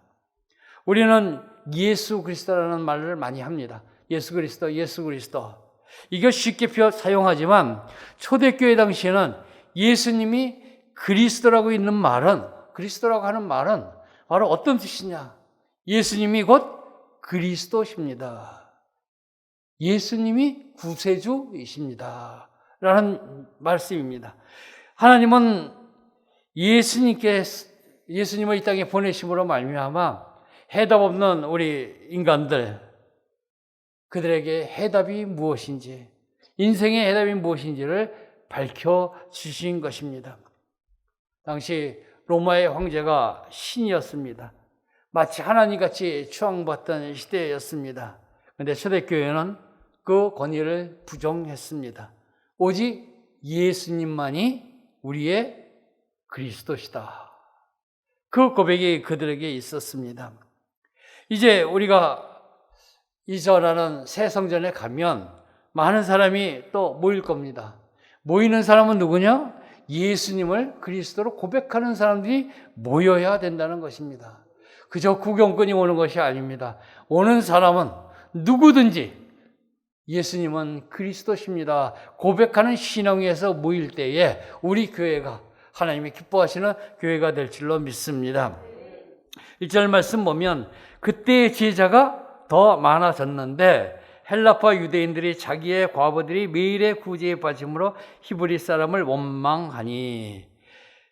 우리는 예수 그리스도라는 말을 많이 합니다. 예수 그리스도, 예수 그리스도. 이게 쉽게 사용하지만 초대교회 당시에는 예수님이 그리스도라고 있는 말은, 그리스도라고 하는 말은 바로 어떤 뜻이냐? 예수님이 곧 그리스도십니다. 예수님이 구세주이십니다. 라는 말씀입니다. 하나님은 예수님을 이 땅에 보내심으로 말미암아 해답 없는 우리 인간들, 그들에게 해답이 무엇인지, 인생의 해답이 무엇인지를 밝혀주신 것입니다. 당시 로마의 황제가 신이었습니다. 마치 하나님같이 추앙받던 시대였습니다. 그런데 초대교회는 그 권위를 부정했습니다. 오직 예수님만이 우리의 그리스도시다. 그 고백이 그들에게 있었습니다. 이제 우리가 이전하는 새 성전에 가면 많은 사람이 또 모일 겁니다. 모이는 사람은 누구냐? 예수님을 그리스도로 고백하는 사람들이 모여야 된다는 것입니다. 그저 구경꾼이 오는 것이 아닙니다. 오는 사람은 누구든지 예수님은 그리스도십니다. 고백하는 신앙 위에서 모일 때에 우리 교회가 하나님이 기뻐하시는 교회가 될 줄로 믿습니다. 1절 말씀 보면 그때의 제자가 더 많아졌는데 헬라파 유대인들이 자기의 과부들이 매일의 구제에 빠짐으로 히브리 사람을 원망하니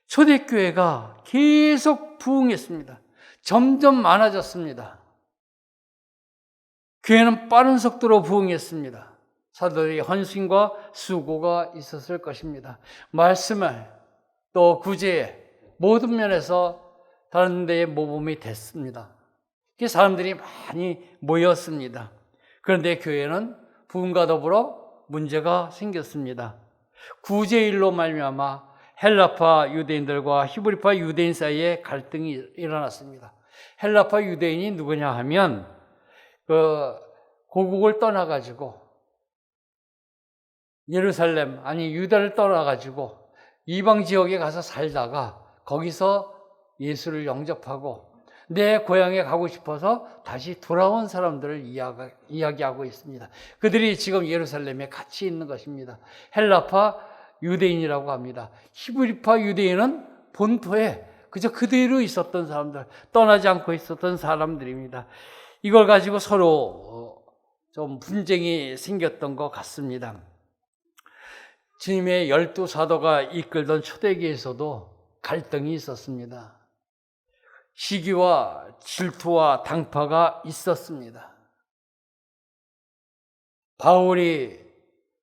초대교회가 계속 부흥했습니다. 점점 많아졌습니다. 교회는 빠른 속도로 부흥했습니다. 사도들이 헌신과 수고가 있었을 것입니다. 말씀을 또 구제에 모든 면에서 다른 데에 모범이 됐습니다. 사람들이 많이 모였습니다. 그런데 교회는 부흥과 더불어 문제가 생겼습니다. 구제일로 말미암아 헬라파 유대인들과 히브리파 유대인 사이에 갈등이 일어났습니다. 헬라파 유대인이 누구냐 하면 고국을 떠나가지고 예루살렘 아니 유다를 떠나가지고 이방 지역에 가서 살다가 거기서 예수를 영접하고 내 고향에 가고 싶어서 다시 돌아온 사람들을 이야기하고 있습니다. 그들이 지금 예루살렘에 같이 있는 것입니다. 헬라파 유대인이라고 합니다. 히브리파 유대인은 본토에 그저 그대로 있었던 사람들, 떠나지 않고 있었던 사람들입니다. 이걸 가지고 서로 좀 분쟁이 생겼던 것 같습니다. 주님의 12사도가 이끌던 초대교회에서도 갈등이 있었습니다. 시기와 질투와 당파가 있었습니다. 바울이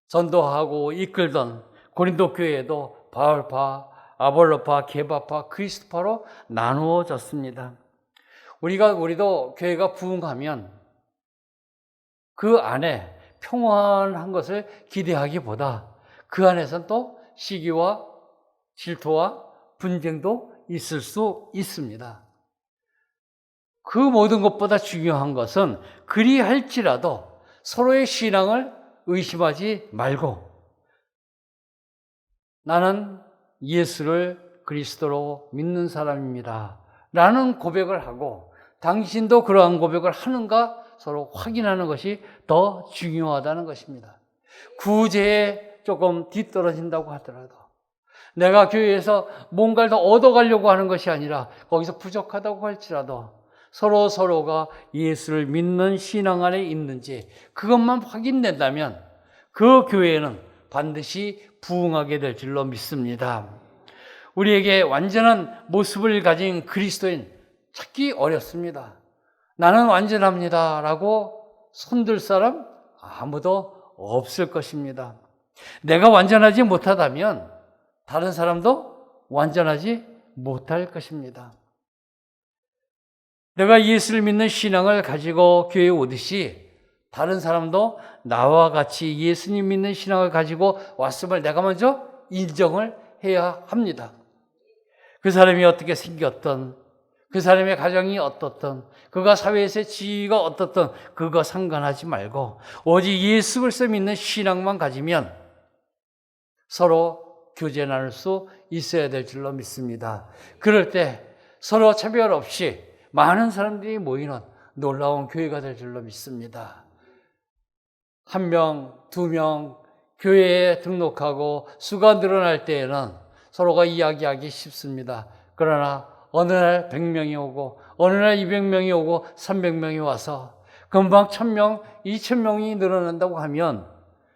전도하고 이끌던 고린도 교회에도 바울파, 아볼로파, 게바파, 그리스도파로 나누어졌습니다. 우리도 교회가 부흥하면 그 안에 평안한 것을 기대하기보다 그 안에서는 또 시기와 질투와 분쟁도 있을 수 있습니다. 그 모든 것보다 중요한 것은 그리할지라도 서로의 신앙을 의심하지 말고 나는 예수를 그리스도로 믿는 사람입니다 라는 고백을 하고 당신도 그러한 고백을 하는가 서로 확인하는 것이 더 중요하다는 것입니다. 구제에 조금 뒤떨어진다고 하더라도 내가 교회에서 뭔가를 더 얻어가려고 하는 것이 아니라 거기서 부족하다고 할지라도 서로가 예수를 믿는 신앙 안에 있는지 그것만 확인된다면 그 교회는 반드시 부흥하게 될 줄로 믿습니다. 우리에게 완전한 모습을 가진 그리스도인 찾기 어렵습니다. 나는 완전합니다 라고 손들 사람 아무도 없을 것입니다. 내가 완전하지 못하다면 다른 사람도 완전하지 못할 것입니다. 내가 예수를 믿는 신앙을 가지고 교회에 오듯이 다른 사람도 나와 같이 예수님 믿는 신앙을 가지고 왔음을 내가 먼저 인정을 해야 합니다. 그 사람이 어떻게 생겼던, 그 사람의 가정이 어떻든, 그가 사회에서의 지위가 어떻든 그거 상관하지 말고 오직 예수 그리스도 믿는 신앙만 가지면 서로 교제 나눌 수 있어야 될 줄로 믿습니다. 그럴 때 서로 차별 없이 많은 사람들이 모이는 놀라운 교회가 될 줄로 믿습니다. 1명, 2명 교회에 등록하고 수가 늘어날 때에는 서로가 이야기하기 쉽습니다. 그러나 어느 날 100명이 오고 어느 날 200명이 오고 300명이 와서 금방 1000명, 2000명이 늘어난다고 하면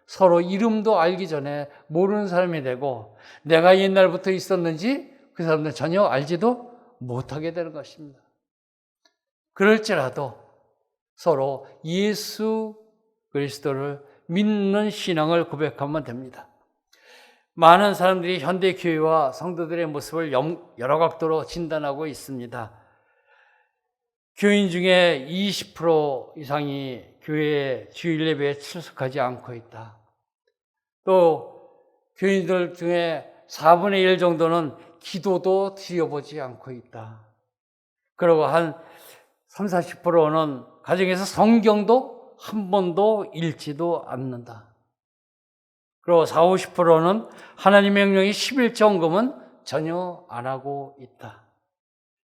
서로 이름도 알기 전에 모르는 사람이 되고 내가 옛날부터 있었는지 그 사람들은 전혀 알지도 못하게 되는 것입니다. 그럴지라도 서로 예수 그리스도를 믿는 신앙을 고백하면 됩니다. 많은 사람들이 현대 교회와 성도들의 모습을 여러 각도로 진단하고 있습니다. 교인 중에 20% 이상이 교회 주일 예배에 출석하지 않고 있다. 또 교인들 중에 4분의 1 정도는 기도도 드려보지 않고 있다. 그리고 한 30-40%는 가정에서 성경도 한 번도 읽지도 않는다. 그리고 40-50%는 하나님의 명령이 11조헌금은 전혀 안 하고 있다.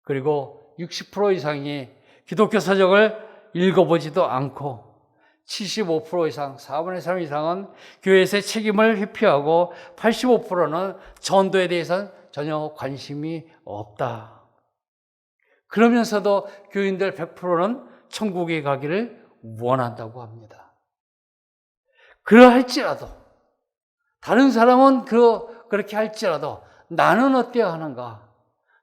그리고 60% 이상이 기독교 서적을 읽어보지도 않고 75% 이상, 4분의 3 이상은 교회에서의 책임을 회피하고 85%는 전도에 대해서는 전혀 관심이 없다. 그러면서도 교인들 100%는 천국에 가기를 원한다고 합니다. 그러할지라도 다른 사람은 그렇게 할지라도 나는 어때야 하는가?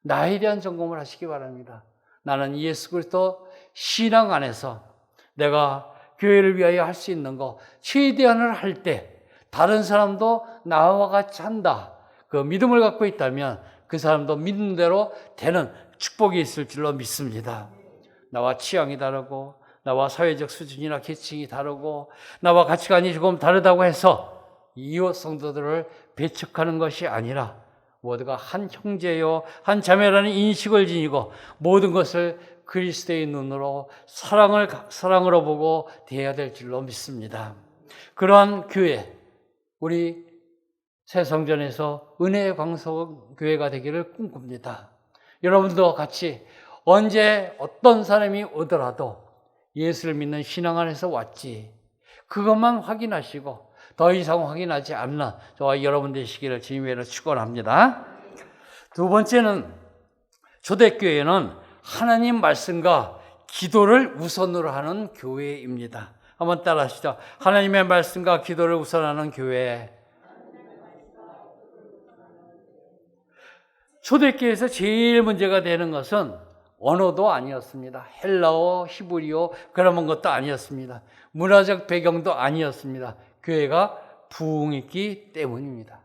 나에 대한 점검을 하시기 바랍니다. 나는 예수 그리스도 신앙 안에서 내가 교회를 위하여 할 수 있는 거 최대한을 할 때 다른 사람도 나와 같이 한다. 그 믿음을 갖고 있다면 그 사람도 믿는 대로 되는 축복이 있을 줄로 믿습니다. 나와 취향이 다르고 나와 사회적 수준이나 계층이 다르고 나와 가치관이 조금 다르다고 해서 이웃 성도들을 배척하는 것이 아니라 모두가 한 형제요 한 자매라는 인식을 지니고 모든 것을 그리스도의 눈으로 사랑으로 보고 대해야 될 줄로 믿습니다. 그러한 교회, 우리 새성전에서 은혜의 광석교회가 되기를 꿈꿉니다. 여러분도 같이 언제 어떤 사람이 오더라도 예수를 믿는 신앙 안에서 왔지 그것만 확인하시고 더 이상 확인하지 않는 저와 여러분 되시기를 주님으로 축원합니다. 두 번째는 초대교회는 하나님 말씀과 기도를 우선으로 하는 교회입니다. 한번 따라 하시죠. 하나님의 말씀과 기도를 우선하는 교회. 초대교회에서 제일 문제가 되는 것은 언어도 아니었습니다. 헬라어, 히브리어 그런 것도 아니었습니다. 문화적 배경도 아니었습니다. 교회가 부흥했기 때문입니다.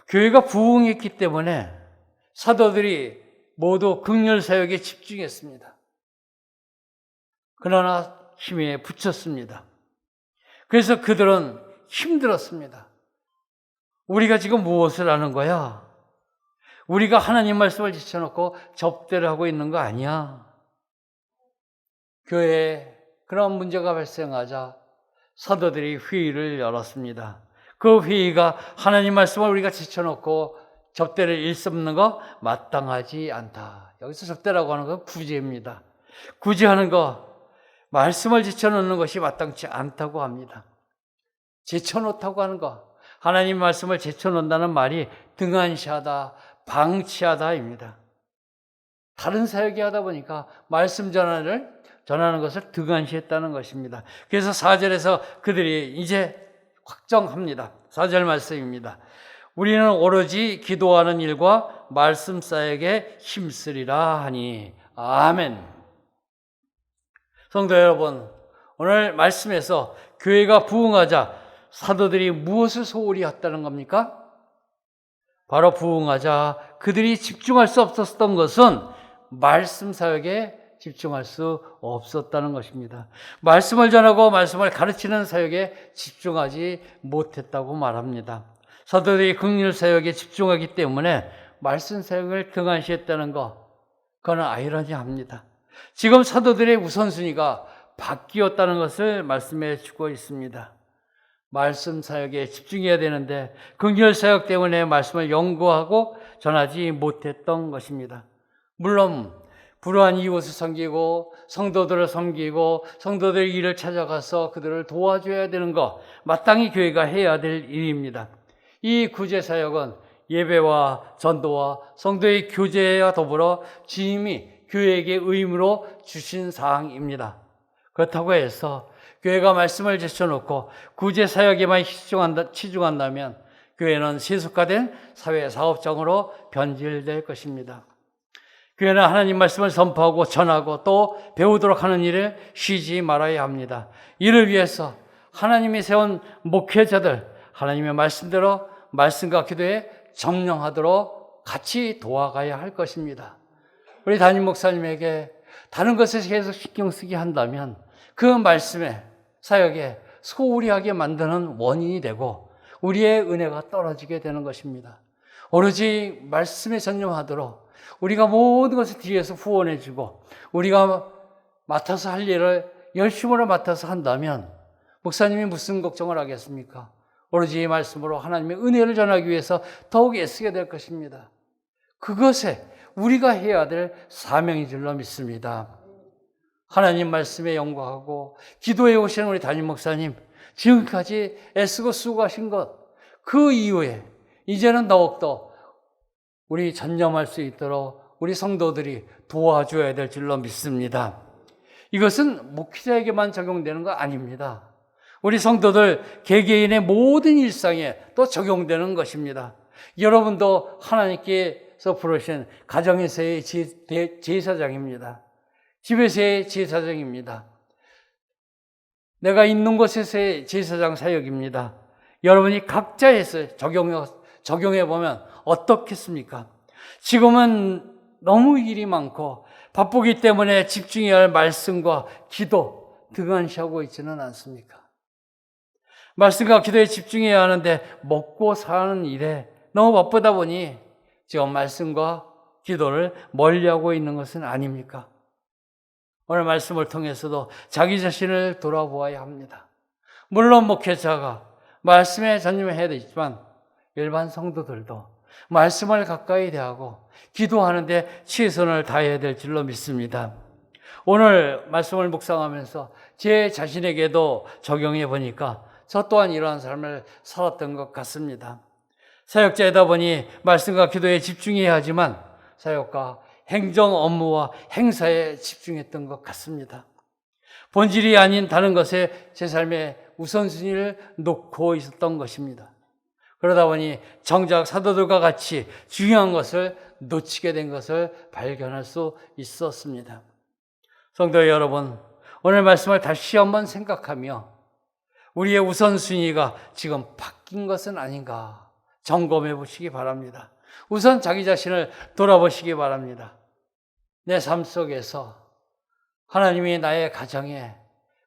교회가 부흥했기 때문에 사도들이 모두 긍휼 사역에 집중했습니다. 그러나 힘에 부쳤습니다. 그래서 그들은 힘들었습니다. 우리가 지금 무엇을 하는 거야? 우리가 하나님 말씀을 지쳐놓고 접대를 하고 있는 거 아니야? 교회에 그런 문제가 발생하자 사도들이 회의를 열었습니다. 그 회의가 하나님 말씀을 우리가 지쳐놓고 접대를 일삼는 거 마땅하지 않다. 여기서 접대라고 하는 건 구제입니다. 구제하는 거, 말씀을 지쳐놓는 것이 마땅치 않다고 합니다. 지쳐놓다고 하는 거, 하나님 말씀을 제쳐놓는다는 말이 등한시하다, 방치하다입니다. 다른 사역이 하다 보니까 말씀 전하는 것을 등한시했다는 것입니다. 그래서 4절에서 그들이 이제 확정합니다. 4절 말씀입니다. 우리는 오로지 기도하는 일과 말씀 사역에 힘쓰리라 하니. 아멘. 성도 여러분, 오늘 말씀에서 교회가 부흥하자 사도들이 무엇을 소홀히 했다는 겁니까? 바로 부흥하자 그들이 집중할 수 없었던 것은 말씀 사역에 집중할 수 없었다는 것입니다. 말씀을 전하고 말씀을 가르치는 사역에 집중하지 못했다고 말합니다. 사도들이 긍휼 사역에 집중하기 때문에 말씀 사역을 등한시했다는 것, 그건 아이러니합니다. 지금 사도들의 우선순위가 바뀌었다는 것을 말씀해 주고 있습니다. 말씀 사역에 집중해야 되는데 긍휼 사역 때문에 말씀을 연구하고 전하지 못했던 것입니다. 물론 불우한 이웃을 섬기고 성도들을 섬기고 성도들의 일을 찾아가서 그들을 도와줘야 되는 것, 마땅히 교회가 해야 될 일입니다. 이 구제 사역은 예배와 전도와 성도의 교제와 더불어 주님이 교회에게 의무로 주신 사항입니다. 그렇다고 해서 교회가 말씀을 제쳐놓고 구제 사역에만 치중한다면 교회는 세속화된 사회 사업장으로 변질될 것입니다. 교회는 하나님 말씀을 선포하고 전하고 또 배우도록 하는 일을 쉬지 말아야 합니다. 이를 위해서 하나님이 세운 목회자들, 하나님의 말씀대로 말씀과 기도에 점령하도록 같이 도와가야 할 것입니다. 우리 담임 목사님에게 다른 것에 계속 신경 쓰게 한다면 그 말씀에 사역에 소홀히 하게 만드는 원인이 되고 우리의 은혜가 떨어지게 되는 것입니다. 오로지 말씀에 전념하도록 우리가 모든 것을 뒤에서 후원해주고 우리가 맡아서 할 일을 열심으로 맡아서 한다면 목사님이 무슨 걱정을 하겠습니까? 오로지 이 말씀으로 하나님의 은혜를 전하기 위해서 더욱 애쓰게 될 것입니다. 그것에 우리가 해야 될 사명인 줄로 믿습니다. 하나님 말씀에 영광하고 기도해 오시는 우리 담임 목사님, 지금까지 애쓰고 수고하신 것, 그 이후에 이제는 더욱더 우리 전념할 수 있도록 우리 성도들이 도와줘야 될 줄로 믿습니다. 이것은 목회자에게만 적용되는 거 아닙니다. 우리 성도들 개개인의 모든 일상에 또 적용되는 것입니다. 여러분도 하나님께서 부르신 가정에서의 제사장입니다. 집에서의 제사장입니다. 내가 있는 곳에서의 제사장 사역입니다. 여러분이 각자에서 적용해 보면 어떻겠습니까? 지금은 너무 일이 많고 바쁘기 때문에 집중해야 할 말씀과 기도 등한시하고 있지는 않습니까? 말씀과 기도에 집중해야 하는데 먹고 사는 일에 너무 바쁘다 보니 지금 말씀과 기도를 멀리하고 있는 것은 아닙니까? 오늘 말씀을 통해서도 자기 자신을 돌아보아야 합니다. 물론 목회자가 말씀에 전념해야 되지만 일반 성도들도 말씀을 가까이 대하고 기도하는데 최선을 다해야 될 줄로 믿습니다. 오늘 말씀을 묵상하면서 제 자신에게도 적용해 보니까 저 또한 이러한 삶을 살았던 것 같습니다. 사역자이다 보니 말씀과 기도에 집중해야 하지만 사역과 행정 업무와 행사에 집중했던 것 같습니다. 본질이 아닌 다른 것에 제 삶의 우선순위를 놓고 있었던 것입니다. 그러다 보니 정작 사도들과 같이 중요한 것을 놓치게 된 것을 발견할 수 있었습니다. 성도 여러분, 오늘 말씀을 다시 한번 생각하며 우리의 우선순위가 지금 바뀐 것은 아닌가 점검해 보시기 바랍니다. 우선 자기 자신을 돌아보시기 바랍니다. 내 삶 속에서 하나님이 나의 가정에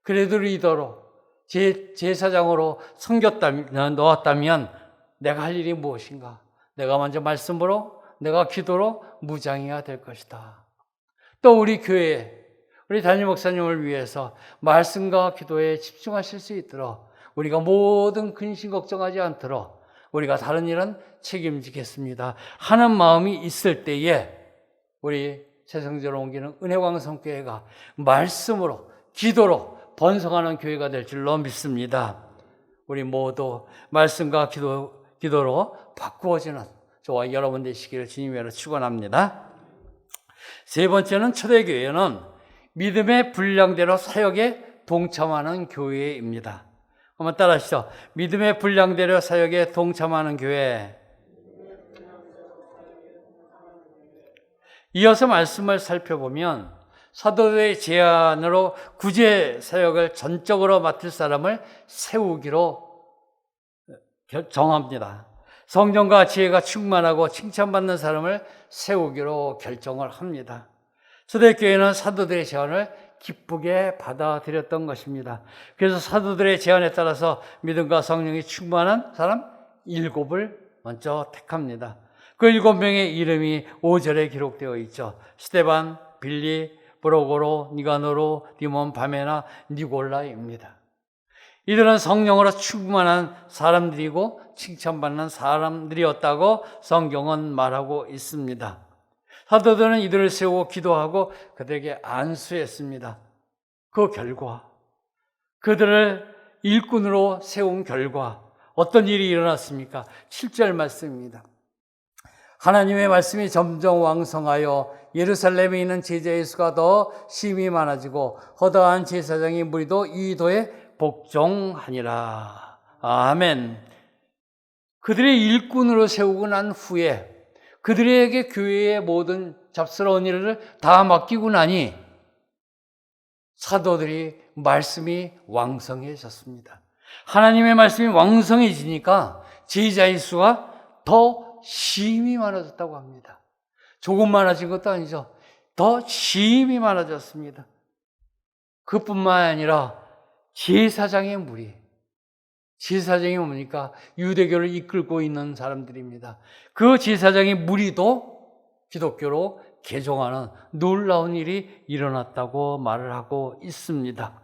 그래도 리더로 제사장으로 놓았다면 내가 할 일이 무엇인가? 내가 먼저 말씀으로, 내가 기도로 무장해야 될 것이다. 또 우리 교회, 우리 담임 목사님을 위해서 말씀과 기도에 집중하실 수 있도록 우리가 모든 근심 걱정하지 않도록 우리가 다른 일은 책임지겠습니다 하는 마음이 있을 때에 우리 새성전을 옮기는 은혜광성교회가 말씀으로 기도로 번성하는 교회가 될 줄로 믿습니다. 우리 모두 말씀과 기도로 바꾸어지는 저와 여러분 되시기를 주님으로 축원합니다. 세 번째는 초대교회는 믿음의 분량대로 사역에 동참하는 교회입니다. 한번 따라하시죠. 믿음의 분량대로 사역에 동참하는 교회. 이어서 말씀을 살펴보면 사도들의 제안으로 구제 사역을 전적으로 맡을 사람을 세우기로 정합니다. 성령과 지혜가 충만하고 칭찬받는 사람을 세우기로 결정을 합니다. 초대교회는 사도들의 제안을 기쁘게 받아들였던 것입니다. 그래서 사도들의 제안에 따라서 믿음과 성령이 충만한 사람 7을 먼저 택합니다. 그 7명의 이름이 5절에 기록되어 있죠. 스데반, 빌리, 브로고로, 니가노로, 디몬, 바메나, 니골라입니다. 이들은 성령으로 충만한 사람들이고 칭찬받는 사람들이었다고 성경은 말하고 있습니다. 사도들은 이들을 세우고 기도하고 그들에게 안수했습니다. 그 결과, 그들을 일꾼으로 세운 결과 어떤 일이 일어났습니까? 7절 말씀입니다. 하나님의 말씀이 점점 왕성하여 예루살렘에 있는 제자의 수가 더 심히 많아지고 허다한 제사장의 무리도 이 도에 복종하니라. 아멘. 그들의 일꾼으로 세우고 난 후에 그들에게 교회의 모든 잡스러운 일을 다 맡기고 나니 사도들이 말씀이 왕성해졌습니다. 하나님의 말씀이 왕성해지니까 제자의 수가 더 심히 많아졌다고 합니다. 조금 많아진 것도 아니죠. 더 심히 많아졌습니다. 그뿐만 아니라 제사장의 무리, 제사장이 뭡니까? 유대교를 이끌고 있는 사람들입니다. 그 제사장의 무리도 기독교로 개종하는 놀라운 일이 일어났다고 말을 하고 있습니다.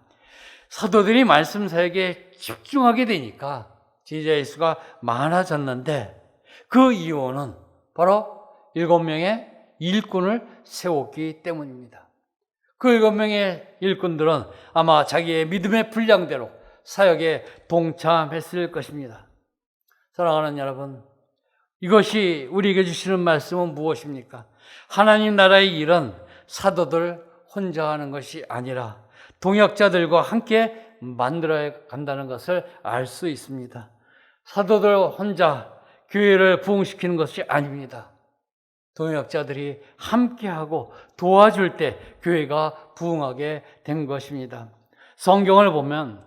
사도들이 말씀 사역에 집중하게 되니까 제자의 수가 많아졌는데 그 이유는 바로 7명의 일꾼을 세웠기 때문입니다. 그 7명의 일꾼들은 아마 자기의 믿음의 분량대로 사역에 동참했을 것입니다. 사랑하는 여러분, 이것이 우리에게 주시는 말씀은 무엇입니까? 하나님 나라의 일은 사도들 혼자 하는 것이 아니라 동역자들과 함께 만들어 간다는 것을 알 수 있습니다. 사도들 혼자 교회를 부흥시키는 것이 아닙니다. 동역자들이 함께하고 도와줄 때 교회가 부흥하게 된 것입니다. 성경을 보면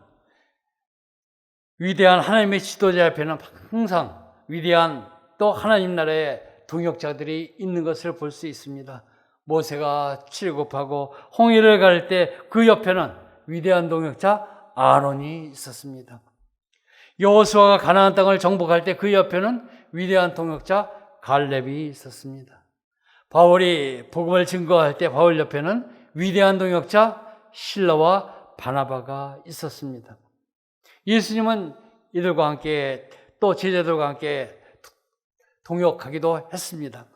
위대한 하나님의 지도자 옆에는 항상 위대한 또 하나님 나라의 동역자들이 있는 것을 볼 수 있습니다. 모세가 출애굽하고 홍해를 갈 때 그 옆에는 위대한 동역자 아론이 있었습니다. 여호수아가 가나안 땅을 정복할 때 그 옆에는 위대한 동역자 갈렙이 있었습니다. 바울이 복음을 증거할 때 바울 옆에는 위대한 동역자 실라와 바나바가 있었습니다. 예수님은 이들과 함께 또 제자들과 함께 동역하기도 했습니다.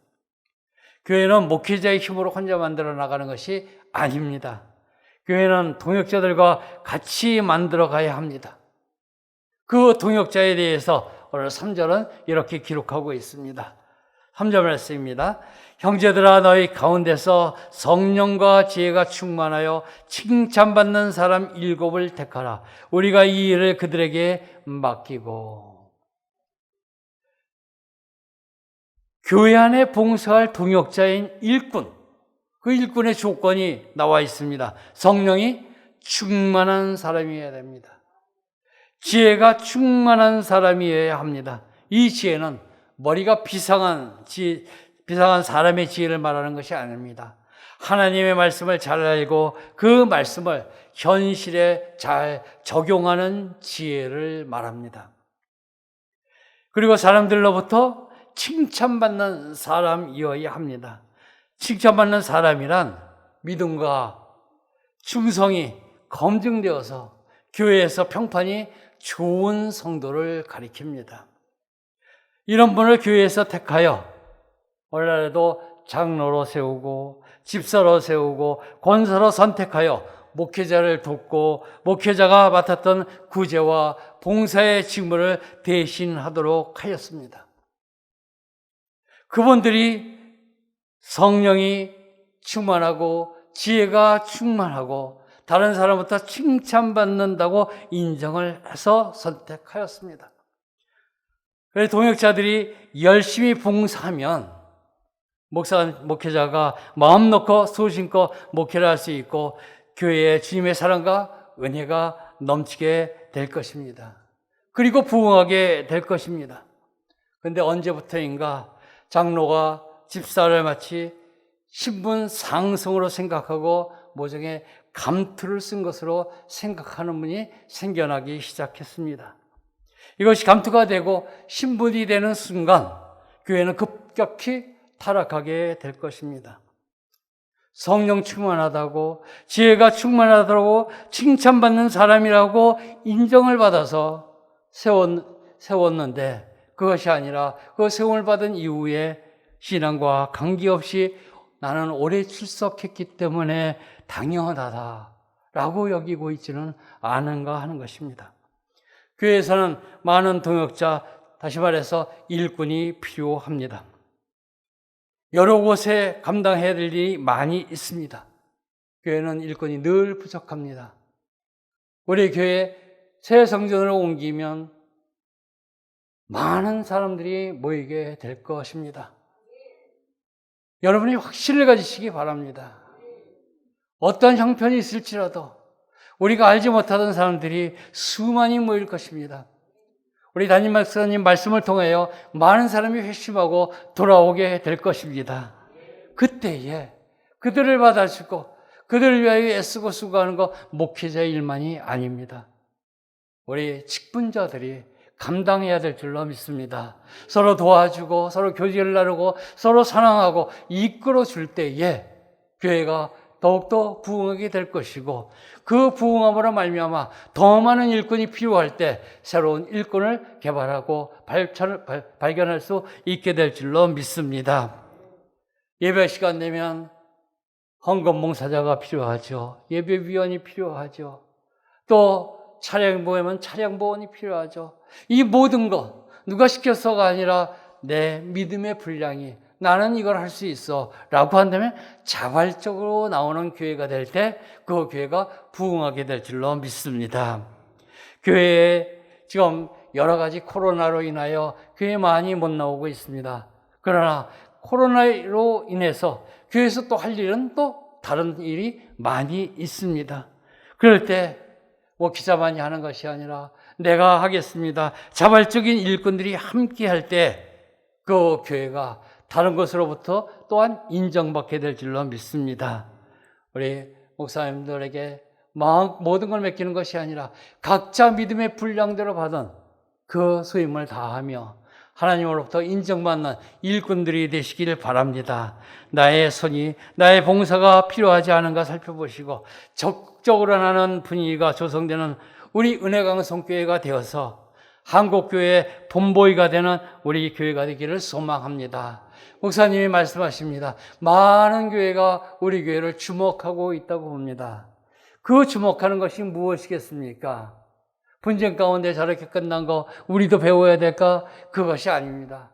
교회는 목회자의 힘으로 혼자 만들어 나가는 것이 아닙니다. 교회는 동역자들과 같이 만들어 가야 합니다. 그 동역자에 대해서 오늘 3절은 이렇게 기록하고 있습니다. 3절 말씀입니다. 형제들아 너희 가운데서 성령과 지혜가 충만하여 칭찬받는 사람 7을 택하라. 우리가 이 일을 그들에게 맡기고. 교회 안에 봉사할 동역자인 일꾼, 그 일꾼의 조건이 나와 있습니다. 성령이 충만한 사람이어야 됩니다. 지혜가 충만한 사람이어야 합니다. 이 지혜는 머리가 비상한 사람의 지혜를 말하는 것이 아닙니다. 하나님의 말씀을 잘 알고 그 말씀을 현실에 잘 적용하는 지혜를 말합니다. 그리고 사람들로부터 칭찬받는 사람이어야 합니다. 칭찬받는 사람이란 믿음과 충성이 검증되어서 교회에서 평판이 좋은 성도를 가리킵니다. 이런 분을 교회에서 택하여 오늘날에도 장로로 세우고 집사로 세우고 권사로 선택하여 목회자를 돕고 목회자가 맡았던 구제와 봉사의 직무를 대신하도록 하였습니다. 그분들이 성령이 충만하고 지혜가 충만하고 다른 사람부터 칭찬받는다고 인정을 해서 선택하였습니다. 그래서 동역자들이 열심히 봉사하면 목회자가 마음 놓고 소신껏 목회를 할 수 있고 교회에 주님의 사랑과 은혜가 넘치게 될 것입니다. 그리고 부흥하게 될 것입니다. 그런데 언제부터인가 장로가 집사를 마치 신분 상승으로 생각하고 모종의 감투를 쓴 것으로 생각하는 분이 생겨나기 시작했습니다. 이것이 감투가 되고 신분이 되는 순간 교회는 급격히 타락하게 될 것입니다. 성령 충만하다고 지혜가 충만하다고 칭찬받는 사람이라고 인정을 받아서 세웠는데 그것이 아니라 그 세움을 받은 이후에 신앙과 관계없이 나는 오래 출석했기 때문에 당연하다라고 여기고 있지는 않은가 하는 것입니다. 교회에서는 많은 동역자, 다시 말해서 일꾼이 필요합니다. 여러 곳에 감당해야 될 일이 많이 있습니다. 교회는 일꾼이 늘 부족합니다. 우리 교회 새 성전으로 옮기면 많은 사람들이 모이게 될 것입니다. 여러분이 확신을 가지시기 바랍니다. 어떤 형편이 있을지라도 우리가 알지 못하던 사람들이 수많이 모일 것입니다. 우리 담임 목사님 말씀을 통하여 많은 사람이 회심하고 돌아오게 될 것입니다. 그때에 그들을 받아주고 그들을 위하여 애쓰고 수고하는 것 목회자의 일만이 아닙니다. 우리 직분자들이 감당해야 될 줄로 믿습니다. 서로 도와주고 서로 교제를 나누고 서로 사랑하고 이끌어 줄 때에 교회가 더욱더 부흥하게 될 것이고 그 부흥함으로 말미암아 더 많은 일꾼이 필요할 때 새로운 일꾼을 개발하고 발견할 수 있게 될 줄로 믿습니다. 예배 시간 되면 헌금 봉사자가 필요하죠. 예배위원이 필요하죠. 또 차량 보험은 차량 보험이 필요하죠. 이 모든 것 누가 시켜서가 아니라 내 믿음의 분량이 나는 이걸 할 수 있어 라고 한다면 자발적으로 나오는 교회가 될 때 그 교회가 부흥하게 될 줄로 믿습니다. 교회에 지금 여러 가지 코로나로 인하여 교회 많이 못 나오고 있습니다. 그러나 코로나로 인해서 교회에서 또 할 일은 또 다른 일이 많이 있습니다. 그럴 때 기자만이 하는 것이 아니라 내가 하겠습니다. 자발적인 일꾼들이 함께 할 때 그 교회가 다른 것으로부터 또한 인정받게 될 줄로 믿습니다. 우리 목사님들에게 모든 걸 맡기는 것이 아니라 각자 믿음의 분량대로 받은 그 소임을 다하며 하나님으로부터 인정받는 일꾼들이 되시기를 바랍니다. 나의 손이, 나의 봉사가 필요하지 않은가 살펴보시고 적극적으로 나는 분위기가 조성되는 우리 은혜강성교회가 되어서 한국교회의 본보이가 되는 우리 교회가 되기를 소망합니다. 목사님이 말씀하십니다. 많은 교회가 우리 교회를 주목하고 있다고 봅니다. 그 주목하는 것이 무엇이겠습니까? 분쟁 가운데 저렇게 끝난 거 우리도 배워야 될까? 그것이 아닙니다.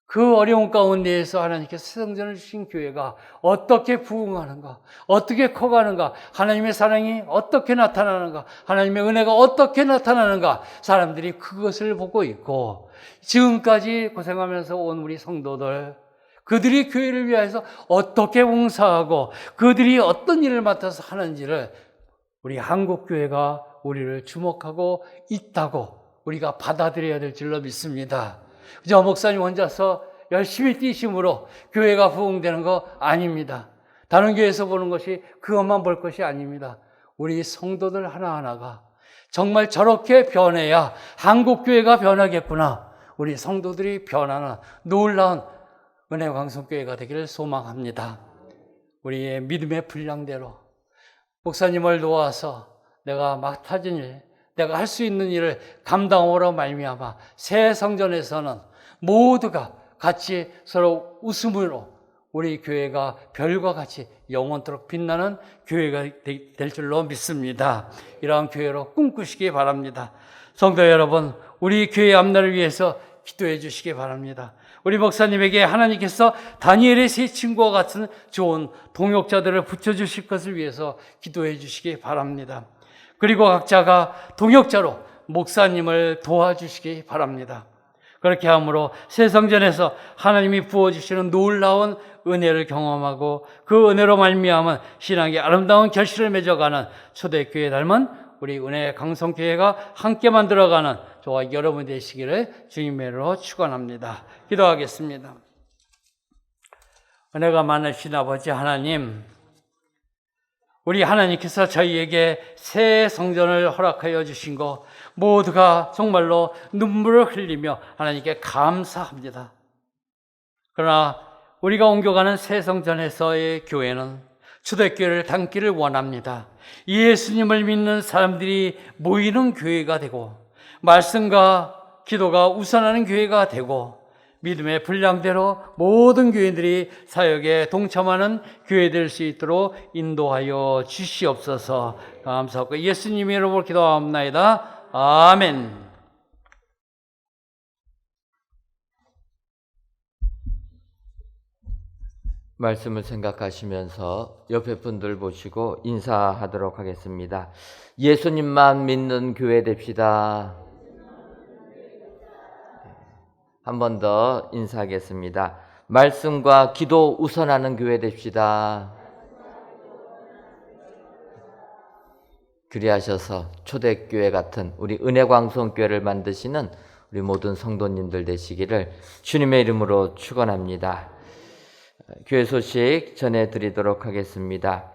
그 어려운 가운데에서 하나님께서 새 성전을 주신 교회가 어떻게 부흥하는가, 어떻게 커가는가, 하나님의 사랑이 어떻게 나타나는가, 하나님의 은혜가 어떻게 나타나는가, 사람들이 그것을 보고 있고 지금까지 고생하면서 온 우리 성도들, 그들이 교회를 위해서 어떻게 봉사하고 그들이 어떤 일을 맡아서 하는지를 우리 한국교회가 우리를 주목하고 있다고 우리가 받아들여야 될 줄로 믿습니다. 저 목사님 혼자서 열심히 뛰심으로 교회가 부흥되는 거 아닙니다. 다른 교회에서 보는 것이 그것만 볼 것이 아닙니다. 우리 성도들 하나하나가 정말 저렇게 변해야 한국교회가 변하겠구나. 우리 성도들이 변하는 놀라운 은혜광성교회가 되기를 소망합니다. 우리의 믿음의 분량대로 목사님을 도와서 내가 맡아진 일, 내가 할 수 있는 일을 감당하므로 말미암아 새 성전에서는 모두가 같이 서로 웃음으로 우리 교회가 별과 같이 영원토록 빛나는 교회가 될 줄로 믿습니다. 이러한 교회로 꿈꾸시기 바랍니다. 성도 여러분, 우리 교회 앞날을 위해서 기도해 주시기 바랍니다. 우리 목사님에게 하나님께서 다니엘의 세 친구와 같은 좋은 동역자들을 붙여주실 것을 위해서 기도해 주시기 바랍니다. 그리고 각자가 동역자로 목사님을 도와주시기 바랍니다. 그렇게 함으로 새 성전에서 하나님이 부어주시는 놀라운 은혜를 경험하고 그 은혜로 말미암은 신앙의 아름다운 결실을 맺어가는 초대교회 닮은 우리 은혜 강성교회가 함께 만들어가는 저와 여러분 되시기를 주님의 이름으로 축원합니다. 기도하겠습니다. 은혜가 많으신 아버지 하나님, 우리 하나님께서 저희에게 새 성전을 허락하여 주신 것 모두가 정말로 눈물을 흘리며 하나님께 감사합니다. 그러나 우리가 옮겨가는 새 성전에서의 교회는 초대교회를 닮기를 원합니다. 예수님을 믿는 사람들이 모이는 교회가 되고 말씀과 기도가 우선하는 교회가 되고 믿음의 분량대로 모든 교인들이 사역에 동참하는 교회 될 수 있도록 인도하여 주시옵소서. 감사하고 예수님의 이름으로 기도하옵나이다. 아멘. 말씀을 생각하시면서 옆에 분들 보시고 인사하도록 하겠습니다. 예수님만 믿는 교회 됩시다. 한 번 더 인사하겠습니다. 말씀과 기도 우선하는 교회 됩시다. 그리하셔서 초대교회 같은 우리 은혜광성교회를 만드시는 우리 모든 성도님들 되시기를 주님의 이름으로 축원합니다. 교회 소식 전해드리도록 하겠습니다.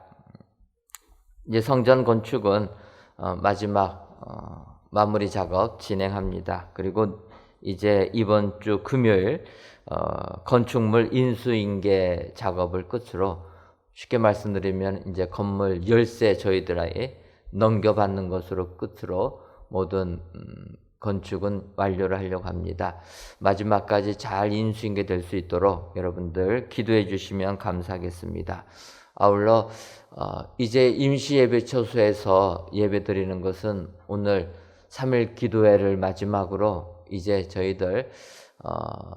이제 성전 건축은 마지막 마무리 작업 진행합니다. 그리고 이제 이번 주 금요일 건축물 인수인계 작업을 끝으로 쉽게 말씀드리면 이제 건물 열세 저희들에게 넘겨받는 것으로 끝으로 모든 건축은 완료를 하려고 합니다. 마지막까지 잘 인수인계 될 수 있도록 여러분들 기도해 주시면 감사하겠습니다. 아울러 이제 임시예배처소에서 예배드리는 것은 오늘 3일 기도회를 마지막으로 이제 저희들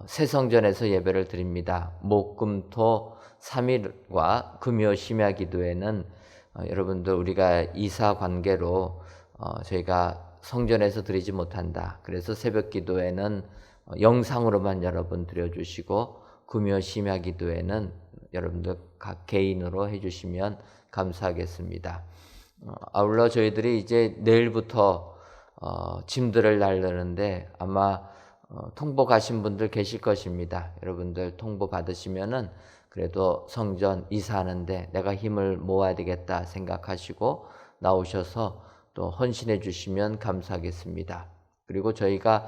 새성전에서 예배를 드립니다. 목, 금, 토 3일과 금요 심야 기도회는 여러분들 우리가 이사 관계로 저희가 성전에서 드리지 못한다. 그래서 새벽 기도회는 영상으로만 여러분 드려주시고 금요 심야 기도회는 여러분들 각 개인으로 해주시면 감사하겠습니다. 아울러 저희들이 이제 내일부터 짐들을 나르는데 아마 통보 가신 분들 계실 것입니다. 여러분들 통보 받으시면은 그래도 성전 이사하는데 내가 힘을 모아야 되겠다 생각하시고 나오셔서 또 헌신해 주시면 감사하겠습니다. 그리고 저희가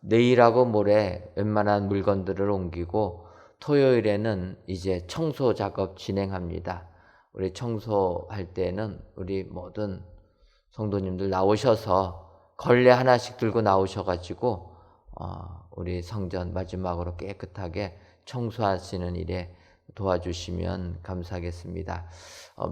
내일하고 모레 웬만한 물건들을 옮기고 토요일에는 이제 청소 작업 진행합니다. 우리 청소할 때는 우리 모든 성도님들 나오셔서 걸레 하나씩 들고 나오셔가지고 우리 성전 마지막으로 깨끗하게 청소하시는 일에 도와주시면 감사하겠습니다.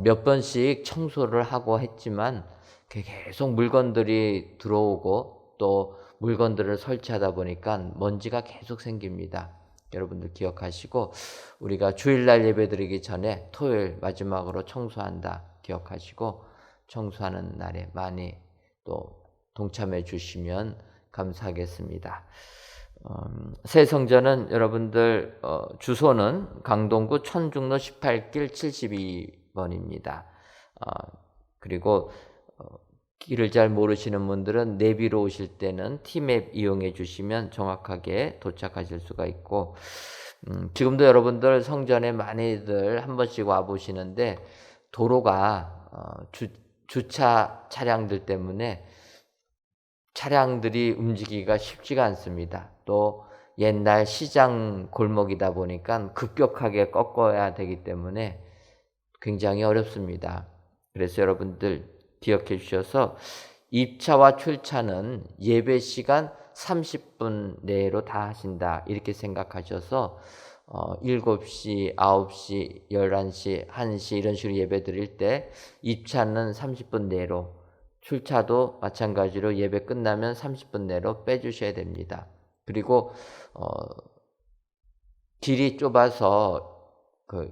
몇 번씩 청소를 하고 했지만 계속 물건들이 들어오고 또 물건들을 설치하다 보니까 먼지가 계속 생깁니다. 여러분들 기억하시고 우리가 주일날 예배드리기 전에 토요일 마지막으로 청소한다 기억하시고 청소하는 날에 많이 또 동참해 주시면 감사하겠습니다. 새 성전은 여러분들 주소는 강동구 천중로 18길 72번입니다. 그리고 길을 잘 모르시는 분들은 내비로 오실 때는 티맵 이용해 주시면 정확하게 도착하실 수가 있고 지금도 여러분들 성전에 많이들 한 번씩 와 보시는데 도로가 주차 차량들 때문에 차량들이 움직이기가 쉽지가 않습니다. 또 옛날 시장 골목이다 보니까 급격하게 꺾어야 되기 때문에 굉장히 어렵습니다. 그래서 여러분들 기억해 주셔서 입차와 출차는 예배 시간 30분 내로 다 하신다 이렇게 생각하셔서 7시, 9시, 11시, 1시 이런 식으로 예배 드릴 때 입차는 30분 내로, 출차도 마찬가지로 예배 끝나면 30분 내로 빼주셔야 됩니다. 그리고 길이 좁아서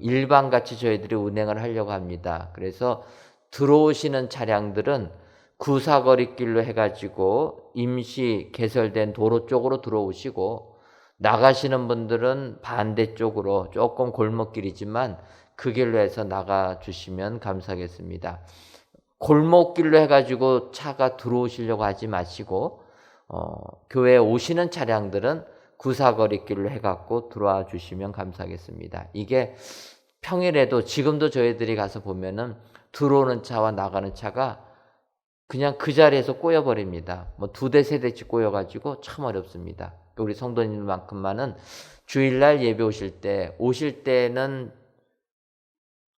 일반같이 저희들이 운행을 하려고 합니다. 그래서 들어오시는 차량들은 구사거리길로 해가지고 임시 개설된 도로 쪽으로 들어오시고, 나가시는 분들은 반대쪽으로 조금 골목길이지만 그 길로 해서 나가주시면 감사하겠습니다. 골목길로 해가지고 차가 들어오시려고 하지 마시고 교회에 오시는 차량들은 구사거리길로 해갖고 들어와 주시면 감사하겠습니다. 이게 평일에도 지금도 저희들이 가서 보면은 들어오는 차와 나가는 차가 그냥 그 자리에서 꼬여버립니다. 뭐 2대, 3대씩 꼬여가지고 참 어렵습니다. 우리 성도님만큼만은 주일날 예배 오실 때는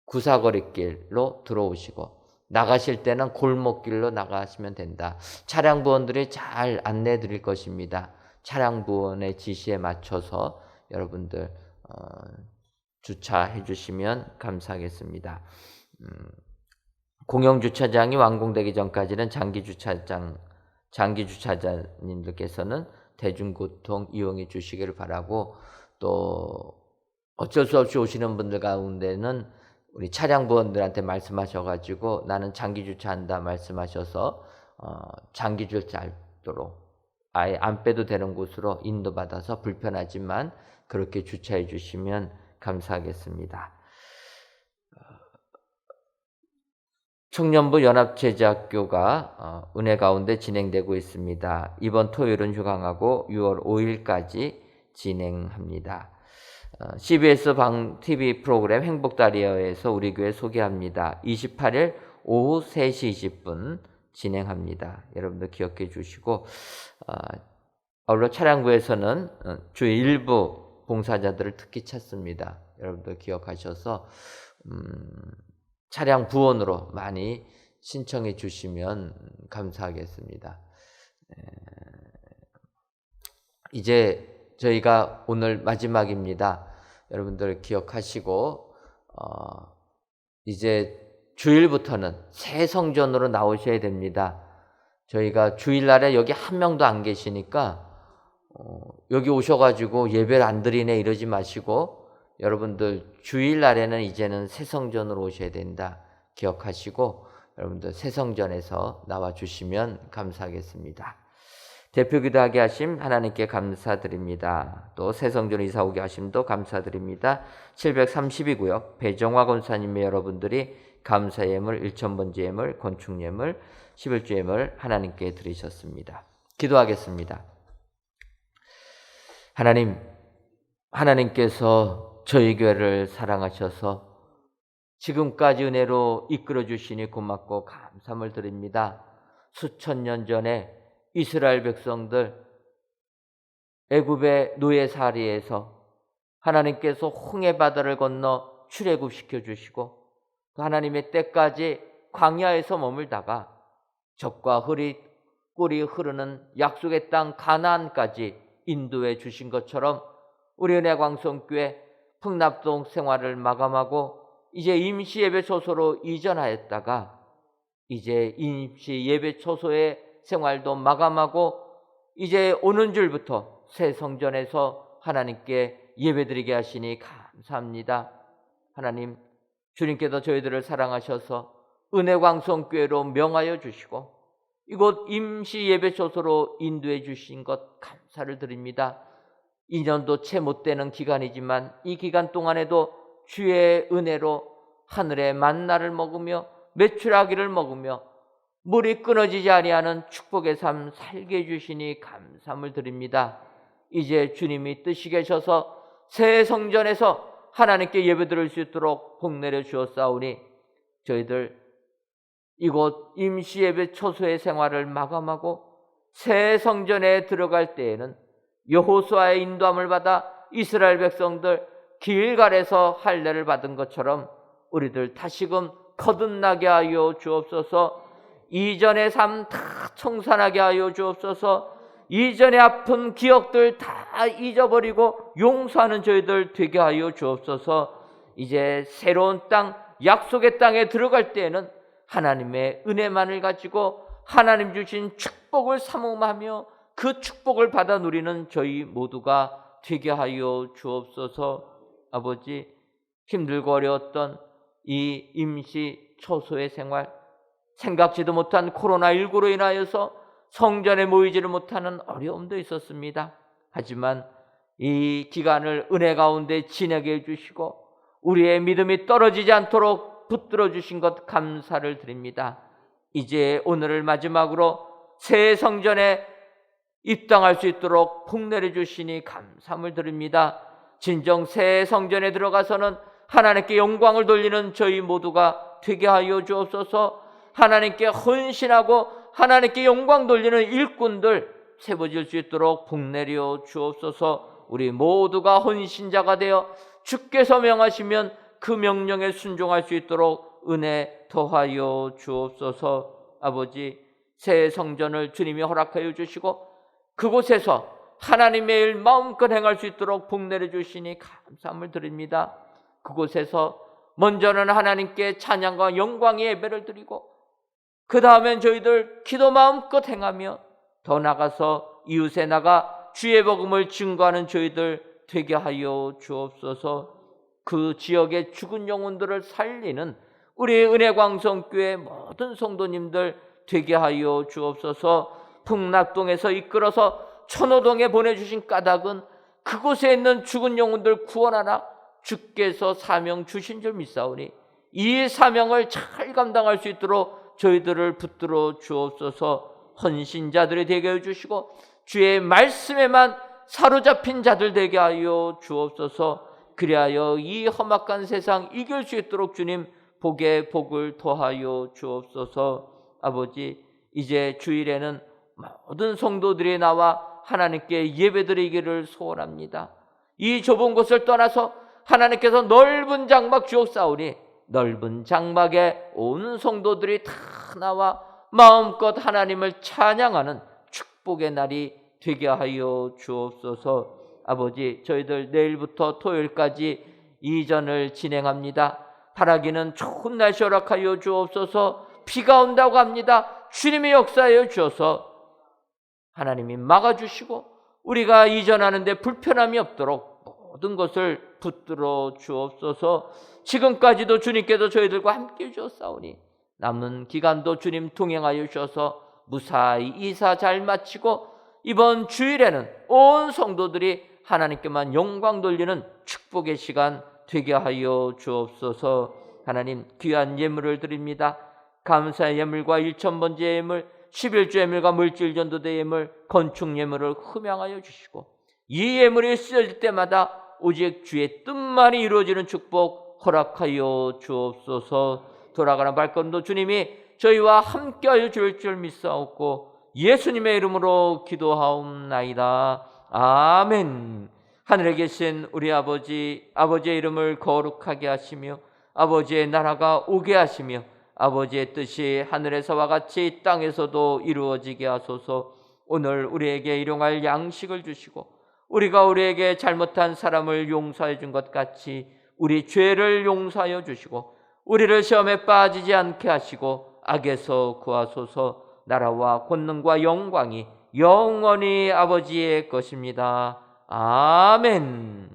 구사거리길로 들어오시고, 나가실 때는 골목길로 나가시면 된다. 차량 부원들이 잘 안내해 드릴 것입니다. 차량 부원의 지시에 맞춰서 여러분들 주차해 주시면 감사하겠습니다. 공영 주차장이 완공되기 전까지는 장기 주차자님들께서는 대중교통 이용해 주시기를 바라고, 또 어쩔 수 없이 오시는 분들 가운데는 우리 차량 부원들한테 말씀하셔가지고 나는 장기 주차한다 말씀하셔서 장기 주차하도록 아예 안 빼도 되는 곳으로 인도받아서 불편하지만 그렇게 주차해 주시면 감사하겠습니다. 청년부 연합제자학교가 은혜 가운데 진행되고 있습니다. 이번 토요일은 휴강하고 6월 5일까지 진행합니다. CBS TV 프로그램 행복다리아에서 우리 교회 소개합니다. 28일 오후 3시 20분 진행합니다. 여러분들 기억해 주시고, 아울러 차량부에서는 주 일부 봉사자들을 특히 찾습니다. 여러분들 기억하셔서 차량 부원으로 많이 신청해 주시면 감사하겠습니다. 이제 저희가 오늘 마지막입니다. 여러분들 기억하시고 이제 주일부터는 새 성전으로 나오셔야 됩니다. 저희가 주일날에 여기 한 명도 안 계시니까 여기 오셔가지고 예배를 안 드리네 이러지 마시고, 여러분들 주일날에는 이제는 새 성전으로 오셔야 된다 기억하시고, 여러분들 새 성전에서 나와주시면 감사하겠습니다. 대표기도하게 하심 하나님께 감사드립니다. 또 새성전 이사 오게 하심도 감사드립니다. 730이고요. 배정화 권사님의 여러분들이 감사 예물, 1000번째 예물, 건축 예물, 11주 예물 하나님께 드리셨습니다. 기도하겠습니다. 하나님께서 저희 교회를 사랑하셔서 지금까지 은혜로 이끌어 주시니 고맙고 감사함을 드립니다. 수천 년 전에 이스라엘 백성들 애굽의 노예살이에서 하나님께서 홍해 바다를 건너 출애굽시켜 주시고, 또 하나님의 때까지 광야에서 머물다가 젖과 꿀이 흐르는 약속의 땅 가나안까지 인도해 주신 것처럼 우리 은혜광성교회 풍납동 생활을 마감하고 이제 임시 예배 초소로 이전하였다가 이제 임시 예배 초소의 생활도 마감하고 이제 오는 줄부터 새 성전에서 하나님께 예배드리게 하시니 감사합니다. 하나님, 주님께서 저희들을 사랑하셔서 은혜광성교회로 명하여 주시고 이곳 임시 예배 초소로 인도해 주신 것 감사를 드립니다. 2년도 채 못 되는 기간이지만 이 기간 동안에도 주의 은혜로 하늘의 만나를 먹으며 메추라기를 먹으며 물이 끊어지지 아니하는 축복의 삶 살게 해주시니 감사함을 드립니다. 이제 주님이 뜻이 계셔서 새 성전에서 하나님께 예배드릴 수 있도록 복내려 주었사오니 저희들 이곳 임시 예배 초소의 생활을 마감하고 새 성전에 들어갈 때에는 여호수아의 인도함을 받아 이스라엘 백성들 길갈에서 할례를 받은 것처럼 우리들 다시금 거듭나게 하여 주옵소서. 이전의 삶 다 청산하게 하여 주옵소서. 이전의 아픈 기억들 다 잊어버리고 용서하는 저희들 되게 하여 주옵소서. 이제 새로운 땅, 약속의 땅에 들어갈 때에는 하나님의 은혜만을 가지고 하나님 주신 축복을 사모하며 그 축복을 받아 누리는 저희 모두가 되게 하여 주옵소서. 아버지, 힘들고 어려웠던 이 임시 초소의 생활, 생각지도 못한 코로나19로 인하여서 성전에 모이지를 못하는 어려움도 있었습니다. 하지만 이 기간을 은혜 가운데 지내게 해주시고 우리의 믿음이 떨어지지 않도록 붙들어 주신 것 감사를 드립니다. 이제 오늘을 마지막으로 새 성전에 입당할 수 있도록 복내려 주시니 감사함을 드립니다. 진정 새 성전에 들어가서는 하나님께 영광을 돌리는 저희 모두가 되게 하여 주옵소서. 하나님께 헌신하고 하나님께 영광 돌리는 일꾼들 세워질 수 있도록 복내려 주옵소서. 우리 모두가 헌신자가 되어 주께서 명하시면 그 명령에 순종할 수 있도록 은혜 더하여 주옵소서. 아버지, 새 성전을 주님이 허락하여 주시고 그곳에서 하나님의 일 마음껏 행할 수 있도록 복내려 주시니 감사함을 드립니다. 그곳에서 먼저는 하나님께 찬양과 영광의 예배를 드리고 그 다음엔 저희들 기도 마음껏 행하며 더 나가서 이웃에 나가 주의 복음을 증거하는 저희들 되게 하여 주옵소서. 그 지역의 죽은 영혼들을 살리는 우리 은혜광성교회 모든 성도님들 되게 하여 주옵소서. 풍락동에서 이끌어서 천호동에 보내주신 까닭은 그곳에 있는 죽은 영혼들 구원하라 주께서 사명 주신 줄 믿사오니 이 사명을 잘 감당할 수 있도록 저희들을 붙들어 주옵소서. 헌신자들이 되게 해주시고 주의 말씀에만 사로잡힌 자들 되게 하여 주옵소서. 그리하여 이 험악한 세상 이길 수 있도록 주님 복에 복을 더하여 주옵소서. 아버지, 이제 주일에는 모든 성도들이 나와 하나님께 예배드리기를 소원합니다. 이 좁은 곳을 떠나서 하나님께서 넓은 장막 주옵사오니 넓은 장막에 온 성도들이 다 나와 마음껏 하나님을 찬양하는 축복의 날이 되게 하여 주옵소서. 아버지, 저희들 내일부터 토요일까지 이전을 진행합니다. 바라기는 좋은 날씨 허락하여 주옵소서. 비가 온다고 합니다. 주님의 역사하여 주셔서 하나님이 막아주시고 우리가 이전하는데 불편함이 없도록 모든 것을 붙들어 주옵소서. 지금까지도 주님께서 저희들과 함께 주셨사오니 남은 기간도 주님 동행하여 주셔서 무사히 이사 잘 마치고 이번 주일에는 온 성도들이 하나님께만 영광 돌리는 축복의 시간 되게 하여 주옵소서. 하나님, 귀한 예물을 드립니다. 감사의 예물과 1,000번째 예물, 11조 예물과 물질 전도대 예물, 건축 예물을 흠양하여 주시고 이 예물이 쓰여질 때마다 오직 주의 뜻만이 이루어지는 축복 허락하여 주옵소서. 돌아가는 발걸음도 주님이 저희와 함께하여 줄 줄 믿사옵고 예수님의 이름으로 기도하옵나이다. 아멘. 하늘에 계신 우리 아버지, 아버지의 이름을 거룩하게 하시며 아버지의 나라가 오게 하시며 아버지의 뜻이 하늘에서와 같이 땅에서도 이루어지게 하소서. 오늘 우리에게 일용할 양식을 주시고 우리가 우리에게 잘못한 사람을 용서해 준 것 같이 우리 죄를 용서하여 주시고 우리를 시험에 빠지지 않게 하시고 악에서 구하소서. 나라와 권능과 영광이 영원히 아버지의 것입니다. 아멘.